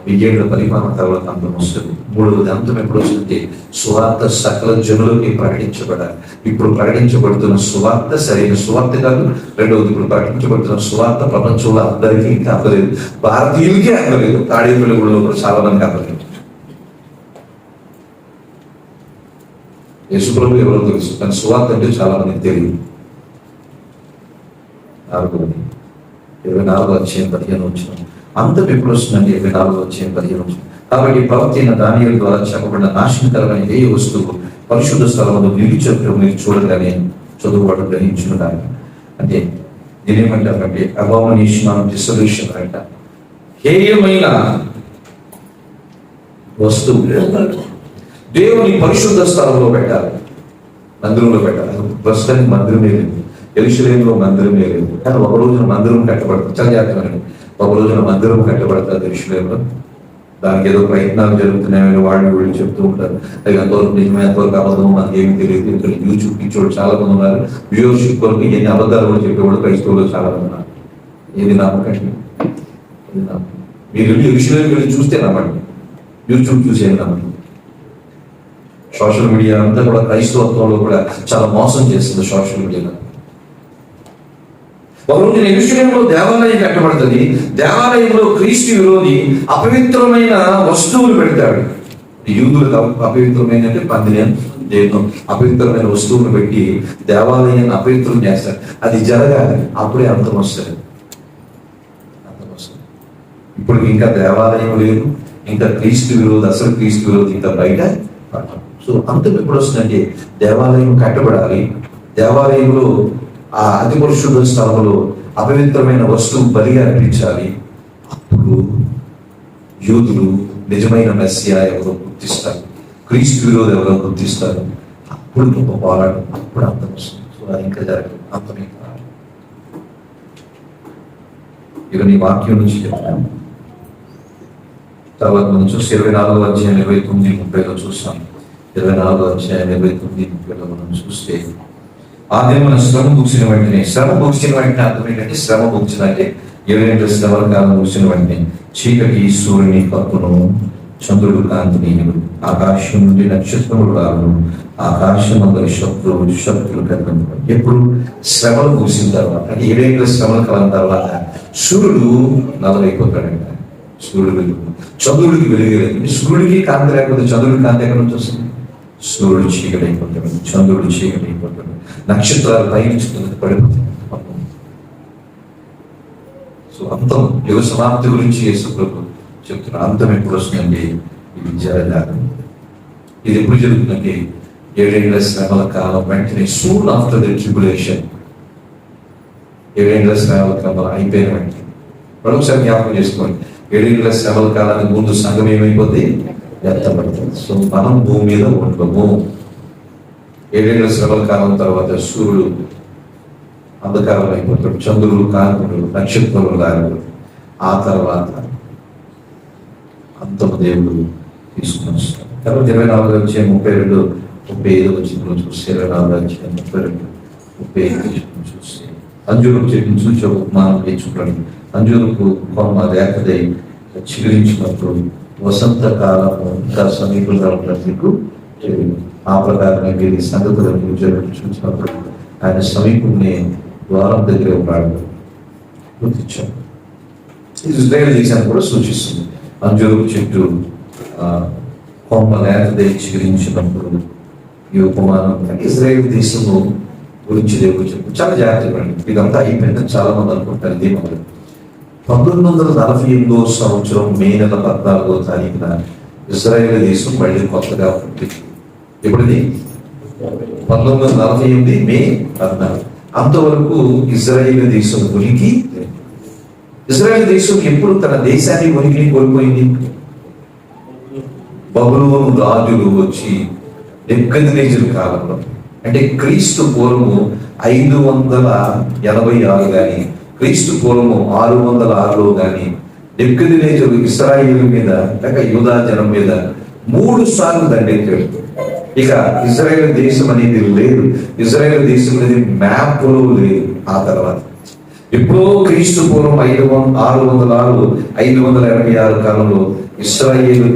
1000 ఏళ్ల పరిపాలన తర్వాత అంతం వస్తుంది. మూడవది అంతం ఎప్పుడు వస్తుంది? సువార్త సకల జనులకి ప్రకటించబడాలి. ఇప్పుడు ప్రకటించబడుతున్న సువార్త సరైన సువార్త కాదు. రెండవది, ఇప్పుడు ప్రకటించబడుతున్న సువార్త ప్రపంచంలో అందరికీ ఇంకా అందలేదు, భారతీయులకే అందలేదు, తాడేపల్లి కూడా చాలా మందికి అందలేదు. యేసుప్రభు ఎవరో తెలుసు, కానీ సువార్త అంటే చాలా మందికి తెలియదు. 24:15 అంతం ఎప్పుడు వస్తుందండి? 24:15. కాబట్టి ప్రవక్త అయిన దానియేలు ద్వారా చెప్పబడిన నాశనకరమైన ఏ వస్తువు పరిశుద్ధ స్థలంలో నిలిచేటప్పుడు మీరు చూడగానే చదువుబాటు గ్రహించుకున్నారు. అంటే నేనేమంటానంటే అబామినేషన్ ఆఫ్ డిసొల్యూషన్ అంట. హేయమైన వస్తువు దేవుని పరిశుద్ధ స్థలంలో పెట్టాలి, మందిరంలో పెట్టాలి. ప్రస్తుతానికి మందిరమే లేదు, యెరూషలేములో మందిరమే లేదు. కానీ ఒక రోజున మందిరం కట్టబడుతుంది. చాలా జాగ్రత్తగా, ఒక రోజున మందిరం కట్టబడుతుంది యెరూషలేములో. దానికి ఏదో ప్రయత్నాలు జరుగుతున్నాయని వాళ్ళు వీళ్ళు చెప్తూ ఉంటారు. అది ఎంతవరకు నిజమే, ఎంతవరకు అబద్ధం మనకి ఏమి తెలియదు. ఇక్కడ యూట్యూబ్ ఇచ్చోడు చాలా మంది ఉన్నారు. వ్యూవర్షిప్ కొరకు ఎన్ని అబద్ధాలు కూడా చెప్పేవాడు క్రైస్తవులు చాలా మంది ఉన్నారు. ఏది నమ్మకండి? మీరు వెళ్ళి యెరూషలేము వెళ్ళి చూస్తే నమ్మండి, యూట్యూబ్ చూసే నమ్మండి. సోషల్ మీడియా అంతా కూడా క్రైస్తవత్వంలో కూడా చాలా మోసం చేస్తుంది సోషల్ మీడియాలో. ఒక రోజు యెరూషలేములో దేవాలయం కట్టబడుతుంది. దేవాలయంలో క్రీస్తు విరోధి అపవిత్రమైన వస్తువులు పెడతాడు. యూదులకు అపవిత్రమైన అంటే పందిని దేవుడు అపవిత్రమైన వస్తువులు పెట్టి దేవాలయాన్ని అపవిత్రం చేస్తాడు. అది జరగాలి, అప్పుడే అంతం వస్తుంది. ఇప్పుడు ఇంకా దేవాలయం లేదు, ఇంకా క్రీస్తు విరోధి, అసలు క్రీస్తు విరోధి ఇంకా బయట. సో అంతం ఎప్పుడు వస్తుందంటే దేవాలయం కట్టబడాలి. దేవాలయంలో ఆ అతి పరిశుద్ధ స్థలంలో అపవిత్రమైన వస్తువు బలిగా అర్పించాలి. అప్పుడు యూదులు నిజమైన మెస్సియా ఎవరో గుర్తిస్తారు, క్రీస్తు విరోధి ఎవరో గుర్తిస్తారు. అప్పుడు గొప్ప పోరాటం, అప్పుడు అంతం వస్తుంది. సో అది ఇంకా జరగదు, అంతమే. ఇక నీ వాక్యం నుంచి చెప్తాను. తర్వాత మనం చూసి 24:29-30 చూస్తాం. 24:29-30 మనం చూస్తే ఆది మన శ్రమ ముగిసిన వెంటనే అర్థం ఏంటంటే, శ్రమ ముగిసిన అంటే 7 శ్రమల కాలం ముగిసిన వెంటనే చీకటి సూర్యుని కప్పును, చంద్రుడు కాంతిని, ఆకాశం నుండి నక్షత్రములు రాను, ఆకాశం అందరి శక్తులు కనిపించ. ఎప్పుడు శ్రమలు ముగిసిన తర్వాత, అంటే 7 శ్రమల కాలం తర్వాత సూర్యుడు నల్లరైపోతాడంట. సూర్యుడు వెలుగు, చంద్రుడికి వెలుగలేదు. సూర్యుడికి కాంతి లేకపోతే చంద్రుడికి కాంతి ఎక్కడ నుంచి వస్తుంది? సూర్యుడు చీకటి అయిపోతాడు, చంద్రుడు చీకటి అయిపోతాడు, నక్షత్రాలు పయనించుతుంది, పడిపోతుంది. సో అంతం, యుగ సమాప్తి గురించి యేసు ప్రభు చెప్తున్నారు. అంతం ఎప్పుడు వస్తుందండి? ఇది జరగాలి. ఇది ఎప్పుడు జరుగుతుందంటే 7 శ్రమల కాలం వెంటనే, సూన్ ఆఫ్టర్ ద ట్రిబ్యులేషన్. 7 శ్రమల కాలం అయిపోయిన వెంటనే మరొకసారి జ్ఞాపకం చేసుకోండి. 7 శ్రమల కాలానికి ముందు సంఘం ఏమైపోద్ది? ఎత్తబడుతుంది. సో మనం భూమి మీద ఉండము. 7 శ్రమల కాలం తర్వాత సూర్యుడు అంధకారం అయిపోతాడు, చంద్రుడు కాంతుడు, నక్షత్రములు దారుడు. ఆ తర్వాత అంతము దేవుడు తీసుకుని వస్తాడు. తర్వాత 24:32-35 చూస్తే 24:32-35 చూస్తే అంజూరపు చెట్టును చూసి ఒక ఉపమానం తెచ్చుకుంటాడు. అంజూరపు కొమ్మ రేఖదై చిగురించినప్పుడు వసంతకాలము ఇంకా సమీపంగా ఉన్నందుకు ఆ ప్రకారంగా వీరి సంగతులను చూసినప్పుడు ఆయన సమీపంలో ద్వారం దగ్గర ఉన్నాడు గుర్తించాడు. ఇజ్రాయేల్ దేశాన్ని కూడా సూచిస్తుంది. అంజూరపు చెట్టు కొమ్మ లేకదై చిగురించినప్పుడు ఈ ఉపమానం ఇజ్రాయేల్ దేశము గురించి దేవుడు చెప్పు. చాలా జాగ్రత్తగా ఇదంతా అయిపోయిందని చాలా మంది అనుకుంటారు. ఇదే మొదలు 1948 సంవత్సరం మే నెల 14వ తారీఖున ఇజ్రాయేల్ దేశం మళ్ళీ కొత్తగా పుట్టింది. ఎప్పుడుది? 1948 మే 14. అంతవరకు ఇజ్రాయేల్ దేశం ఉనికి. ఇజ్రాయేల్ దేశం ఎప్పుడు తన దేశాన్ని ఉనికిని కోల్పోయింది? బబులోను రాజులు వచ్చి నెబుకద్నెజరు కాలంలో, అంటే క్రీస్తు పూర్వము 586 కానీ క్రీస్తు పూర్వము 606లో కానీ నెబుకద్నెజరు ఇశ్రాయేలు మీద లేక యూదా జనం మీద 3 సార్లు దండెత్తాడు. ఇక ఇజ్రాయేల్ దేశం అనేది లేదు, ఇజ్రాయేల్ దేశం అనేది మ్యాప్లో లేదు. ఆ తర్వాత ఎప్పుడో క్రీస్తు పూర్వం 586 కాలంలో ఇశ్రాయేలు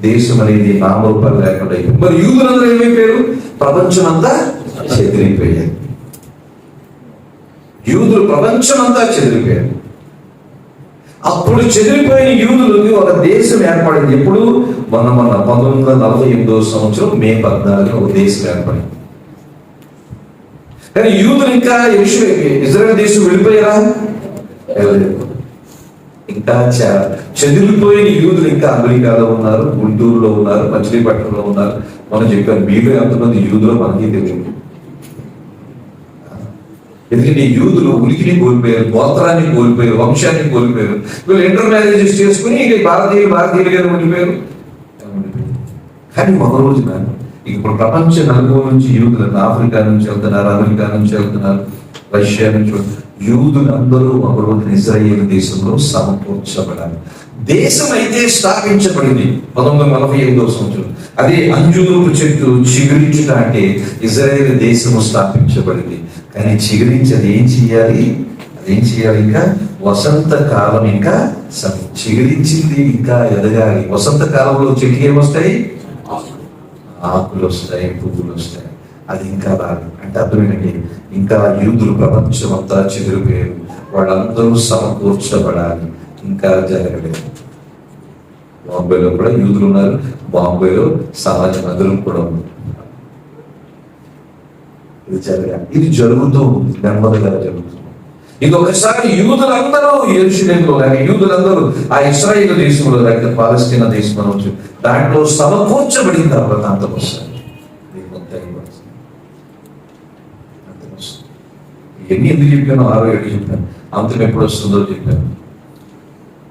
దేశం అనేది నామరూపాలు లేకుండా అయిపోయింది. మరి యూదులందరూ ఏమైపోయారు? ప్రపంచమంతా చెదిరిపోయారు. యూదులు ప్రపంచమంతా చెదిరిపోయారు. అప్పుడు చెదిరిపోయిన యూదులకు ఒక దేశం ఏర్పడింది. ఎప్పుడు? మన 1948 మే 14 ఒక దేశం ఏర్పడింది. కానీ యూదులు ఇంకా ఇజ్రాయెల్ దేశం వెళ్ళిపోయారా? ఇంకా చెదిరిపోయిన యూదులు ఇంకా అమెరికాలో ఉన్నారు, గుంటూరులో ఉన్నారు, మచిలీపట్నంలో ఉన్నారు. మనం చెప్పారు, మీలో ఎంతమంది యూదులు మనకి తెలియదు. ఎందుకంటే యూదులు ఉనికిని కోల్పోయారు, గోత్రాన్ని కోల్పోయారు, వంశాన్ని కోల్పోయారు. వీళ్ళు ఇంటర్ మ్యారేజెస్ చేసుకుని ఇక భారతీయులుగా ఉండిపోయారు. కానీ ఒక రోజున ఇప్పుడు ప్రపంచ నలుగురు నుంచి యూదులను ఆఫ్రికా నుంచి వెళ్తున్నారు, అమెరికా నుంచి వెళ్తున్నారు, రష్యా నుంచి. యూదులందరూ ఒక రోజున ఇజ్రాయేల్ దేశంలో సమకూర్చబడాలి. దేశం అయితే స్థాపించబడింది 1948. అదే అంజూరపు చెట్టు చిగురించుట అంటే ఇజ్రాయేల్ దేశము స్థాపించబడింది. కానీ చిగురించి అదేం చేయాలి? ఇంకా వసంత కాలం, ఇంకా చిగురించింది ఇంకా ఎదగాలి. వసంత కాలంలో చెట్లు ఏమొస్తాయి? ఆకులు వస్తాయి, పువ్వులు వస్తాయి. అది ఇంకా రాదు. అంటే అర్థమేంటండి, ఇంకా యూదులు ప్రపంచం అంతా చెదిరిపోయారు, వాళ్ళందరూ సమకూర్చబడాలి. ఇంకా జరగలేదు. బాంబేలో కూడా యూదులు ఉన్నారు, బాంబేలో సమాజ మందిరం కూడా ఉంది. ఇది జరగాలి. ఇది జరుగుతూ ఉంది, నెమ్మదిగా జరుగుతుంది. ఇంకొకసారి యూదులందరూ యెరూషలేములో లేక యూదులందరూ ఆ ఇశ్రాయేలు దేశంలో లేక పాలస్తీనా దేశంలో దాంట్లో సమకూర్చబడిన తర్వాత అంతం వస్తుంది. ఎన్ని ఎందుకు చెప్పాను? 6-7 చెప్పాను. అంతం ఎప్పుడు వస్తుందో చెప్పాను.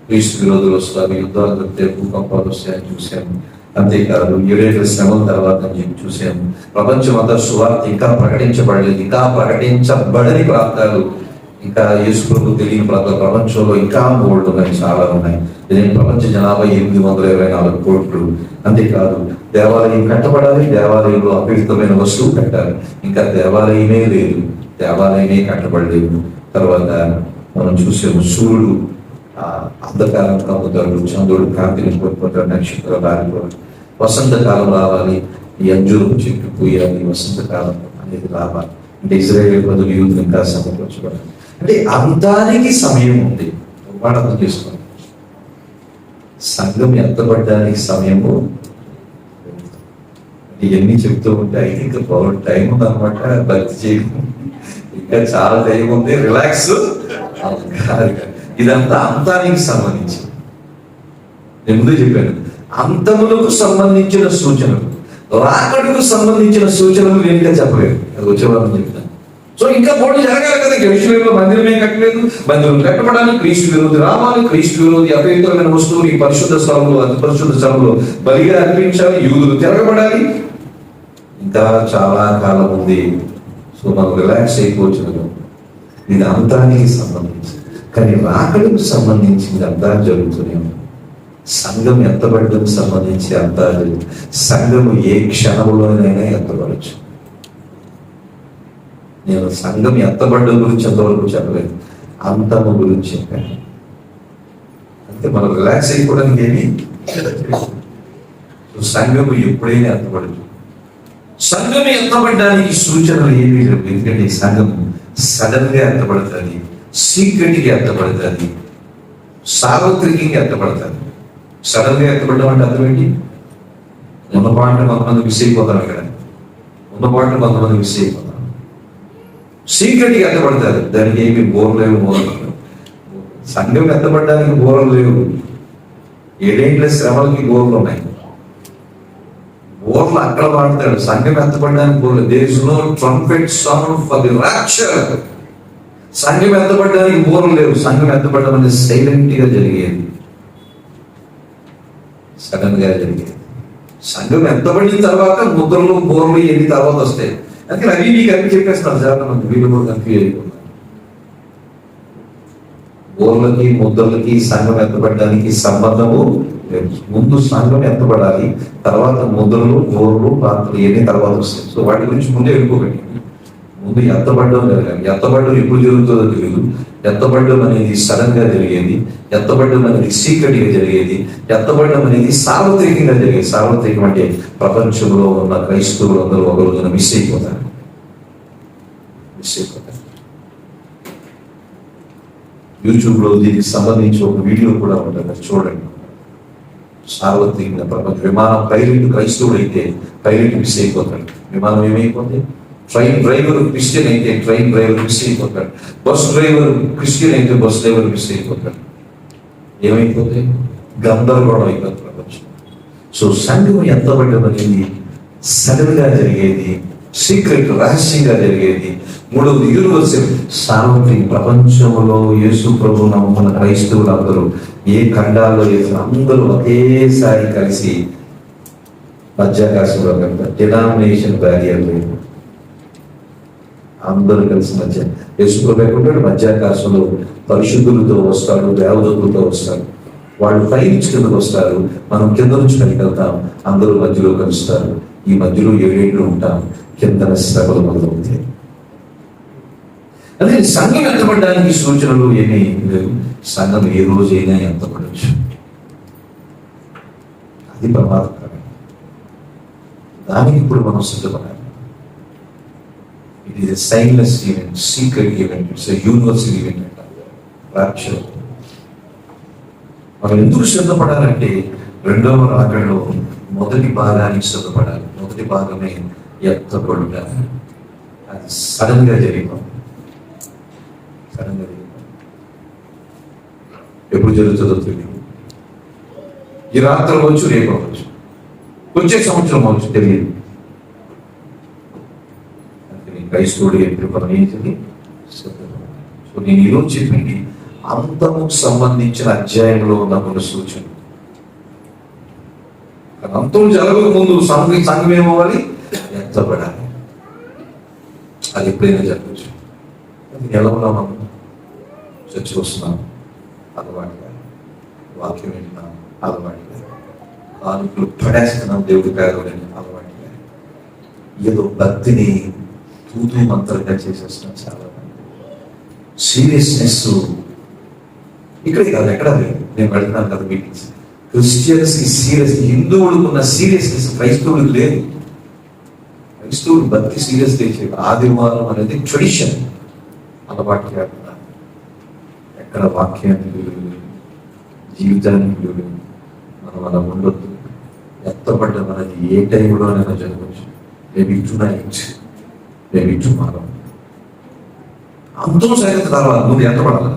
క్రీస్తు విరోధులు వస్తారు, యుద్ధాలు వస్తాయి, భూకంపాలు వస్తాయని చూశాను. అంతేకాదు 7 శ్రమల తర్వాత చూశాను. ప్రపంచం అంతా సువార్త ఇంకా ప్రకటించబడలేదు, ఇంకా ప్రకటించబడని ప్రాంతాలు, ఇంకా యేసు ప్రభు తెలియని ప్రాంతాలు ప్రపంచంలో ఇంకా బోల్డ్ ఉన్నాయి, చాలా ఉన్నాయి. దీని ప్రపంచ జనాభా 824 కోట్లు. అంతేకాదు దేవాలయం కట్టబడాలి, దేవాలయంలో అపవిత్రమైన వస్తువు కట్టాలి. ఇంకా దేవాలయమే లేదు, దేవాలయమే కట్టబడలేదు. తర్వాత మనం చూసాము, సూర్యుడు అంధకారం కమ్ముతాడు, చంద్రుడు కాంతిని కోల్పోతాడు, నక్షత్రాలు రాలిపోవాలి. వసంతకాలం రావాలి, ఈ అంజూరపు చెట్టు పూయాలి, వసంతకాలం అనేది రావాలి. అంటే ఇజ్రాయేల్ ప్రజలు యూదులు ఇంకా సమకూర్చబడాలి. అంటే అంతానికి సమయం ఉంది. అర్థం చేసుకోండి, సంఘం ఎత్తబడ్డానికి సమయము. ఇవన్నీ చెప్తూ ఉంటే అయితే ఇంకా పవర్ టైం ఉందన్నమాట. భక్తి చేయడం ఇంకా చాలా టైం ఉంది, రిలాక్స్. ఇదంతా అంతానికి సంబంధించి. నేను ముందే చెప్పాను, అంతములకు సంబంధించిన సూచనలు, రాకడకు సంబంధించిన సూచనలు నేను చెప్పలేదు. అది వచ్చేవాళ్ళని చెప్తాను. సో ఇంకా పోటీ జరగాలి కదా. యెరూషలేములో మందిరమే కట్టలేదు, మందిరం కట్టబడాలి, క్రీస్తు విరోధి రావాలి, క్రీస్తు విరోధి అపవిత్రమైన వస్తువులు ఈ పరిశుద్ధ స్థలంలో, అతి పరిశుద్ధ స్థలంలో బలిగా అర్పించాలి, యూదులు తిరగబడాలి. ఇంకా చాలా కాలం ఉంది. సో మనం రిలాక్స్ అయిపోవచ్చు. ఇది అంతానికి సంబంధించి. కానీ రాకడకు సంబంధించింది అంతా జరుగుతూనే ఉంది. సంఘం ఎత్తబడ్డకు సంబంధించి అంతా జరుగుతుంది. సంఘము ఏ క్షణంలోనైనా ఎత్తబడచ్చు. నేను సంఘం ఎత్తబడ్డ గురించి ఎంతవరకు చెప్పలేదు, అంతము గురించి చెప్పాను. అంటే మనం రిలాక్స్ అయిపోవడానికి ఏమి సంఘము ఎప్పుడైనా ఎత్తబడదు. సంఘం ఎత్తబడ్డానికి సూచనలు ఏమీ లేవు. ఎందుకంటే ఈ సంఘం సడన్ గా ఎత్తబడుతుంది, సీక్రెట్ గా ఎత్తబడుతుంది, సార్వత్రికంగా ఎత్తబడుతుంది. సడన్ గా ఎత్తబడడం అంటే అర్థం ఏంటి? ఉన్నపాటు కొంతమంది మిస్ అయిపోతారు. అక్కడ ఉన్నపాటు కొంతమంది మిస్ అయిపోతారు. సీక్రెట్ గా ఎత్తబడతారు, దానికి ఏమి బోర్లు లేవు, మూలలు. సంఘం ఎత్తబడడానికి బోర్లు లేవు. 7 శ్రమలకి బోర్లు ఉన్నాయి. బోర్లు అక్కడ వాడతాడు. సంఘం ఎత్తబడడానికి బోర్లు. There is no trumpet sound for the rapture. సంఘం ఎత్తబడడానికి బోర్లు లేవు. సంఘం ఎత్తబడడం అనేది సైలెంట్ గా జరిగేది, సడన్ గా జరిగేది. సంఘం ఎత్తబడిన తర్వాత ముద్రలు, బోర్లు ఎన్ని తర్వాత వస్తాయి. అందుకని అవి మీకు అన్ని చెప్పేస్తారు. చాలా మంది వీళ్ళు కూడా కన్ఫ్యూజ్ అయిపోతున్నారు. బోర్లకి, ముద్రలకి సంఘం ఎత్తబడడానికి సంబంధము లేదు. ముందు సంఘం ఎత్తబడాలి, తర్వాత ముద్రలు, బోర్లు, పాత్రలు ఇవన్నీ తర్వాత వస్తాయి. సో వాటి గురించి ముందే వెళ్ళిపోకండి. ముందు ఎత్తబడ్డం జరగాలి. ఎత్తబడ్డం ఎప్పుడు జరుగుతుందో తెలియదు. ఎత్తబడ్డం అనేది సడన్ గా జరిగేది, ఎత్తబడ్డం అనేది సీక్రెట్ గా జరిగేది, ఎత్తబడ్డం అనేది సార్వత్రికంగా జరిగేది. సార్వత్రికం అంటే ప్రపంచంలో ఉన్న క్రైస్తవులు అందరూ ఒక రోజున మిస్ అయిపోతారు. యూట్యూబ్లో దీనికి సంబంధించి ఒక వీడియో కూడా ఉంటుంది, అది చూడండి. సార్వత్రికంగా ప్రపంచ విమానం పైలట్ క్రైస్తవుడు అయితే పైలట్ మిస్ అయిపోతాడు, విమానం ఏమైపోతుంది. ట్రైన్ డ్రైవర్ క్రిస్టియన్ అయితే ట్రైన్ డ్రైవర్ మిస్ అయిపోతాడు. బస్ డ్రైవర్ క్రిస్టియన్ అయితే బస్ డ్రైవర్ మిస్ అయిపోతాడు. ఏమైపోతే గందరగోళం అయిపోతుంది ప్రపంచం. సో సంఘం ఎంతబడ్డమనేది సడన్ గా జరిగేది, సీక్రెట్ రహస్యంగా జరిగేది. మూడవది యూనివర్సల్, సార్వత్రిక ప్రపంచంలో యేసు ప్రభు నమ్ముకున్న క్రైస్తవులు అందరూ ఏ ఖండాల్లో అందరూ ఒకేసారి కలిసి మధ్యాకాశంలో కనుక డినామినేషన్ బ్యారియర్ లేదు, అందరూ కలిసి మధ్య యేసు ప్రభు ఎక్కడుంటాడు? మధ్యాకాశంలో పరిశుద్ధులతో వస్తాడు, దేవదూతులతో వస్తాడు. వాళ్ళు పై నుంచి కిందకు వస్తారు, మనం కింద నుంచి పైకి వెళ్తాం, అందరూ మధ్యలో కలుస్తారు. ఈ మధ్యలో ఏడేళ్ళు ఉంటాం, కింద శ్రమలు మొదలవుతాయి. అదే సంఘం ఎంతపడడానికి సూచనలు ఏమీ లేవు. సంఘం ఏ రోజైనా ఎంతపడవచ్చు, అది ప్రమాదకరం. దానికి ఇప్పుడు మనం సిద్ధపడాలి. It is a signless event, secret event, it's a universal event అంటారు రాప్చర్. మనం ఎందుకు సిద్ధపడాలంటే రెండవ రాకడలో మొదటి భాగానికి సిద్ధపడాలి. మొదటి భాగమే ఎత్తబడుట. అది సడన్ గా జరిగిపోతుంది. ఎప్పుడు జరుగుతుందో తెలియదు. ఈ రాత్రి అవ్వచ్చు, రేపు అవ్వచ్చు, వచ్చే సంవత్సరం అవ్వచ్చు, తెలియదు. క్రైస్తవుడు ఎప్పుడు పనిచేసింది. సో నేను ఈరోజు చెప్పింది అంతముకు సంబంధించిన అధ్యాయంలో ఉన్న కొన్ని సూచన. అంతం జరగక ముందు సంఘం ఏమవ్వాలి? ఎత్తబడాలి. అది ఎప్పుడైనా జరగచ్చు. ఎలా ఉన్నాం మనం? చర్చ వస్తున్నాం, అలవాటుగా వాక్యం వింటున్నాం, అలవాటుగా కానుకలు పడేస్తున్నాం, దేవుడి పేదవాడని అలవాటుగా ఏదో భక్తిని తూతూ మంత్రంగా చేసేస్తున్నాం. చాలా సీరియస్నెస్ ఇక్కడికి కాదు, ఎక్కడ లేదు. నేను పెడుతున్నాను కదా మీటింగ్స్. క్రిస్టియన్స్ కి సీరియస్, హిందువులకు ఉన్న సీరియస్నెస్ క్రైస్తవులకు లేదు. క్రైస్తవులు భక్తి సీరియస్ చేసే ఆదివారం అనేది ట్రెడిషన్, అలవాటు కాకుండా ఎక్కడ వాక్యానికి విలువ లేదు, జీవితానికి విలువ లేదు. మనం అలా ఉండొద్దు. ఎత్తపడ్డం అనేది ఏ టైంలోనైనా జరగవచ్చు. Maybe tonight, maybe tomorrow. అంతం సరిగ్గా తర్వాత నువ్వు ఎత్తపడాలి.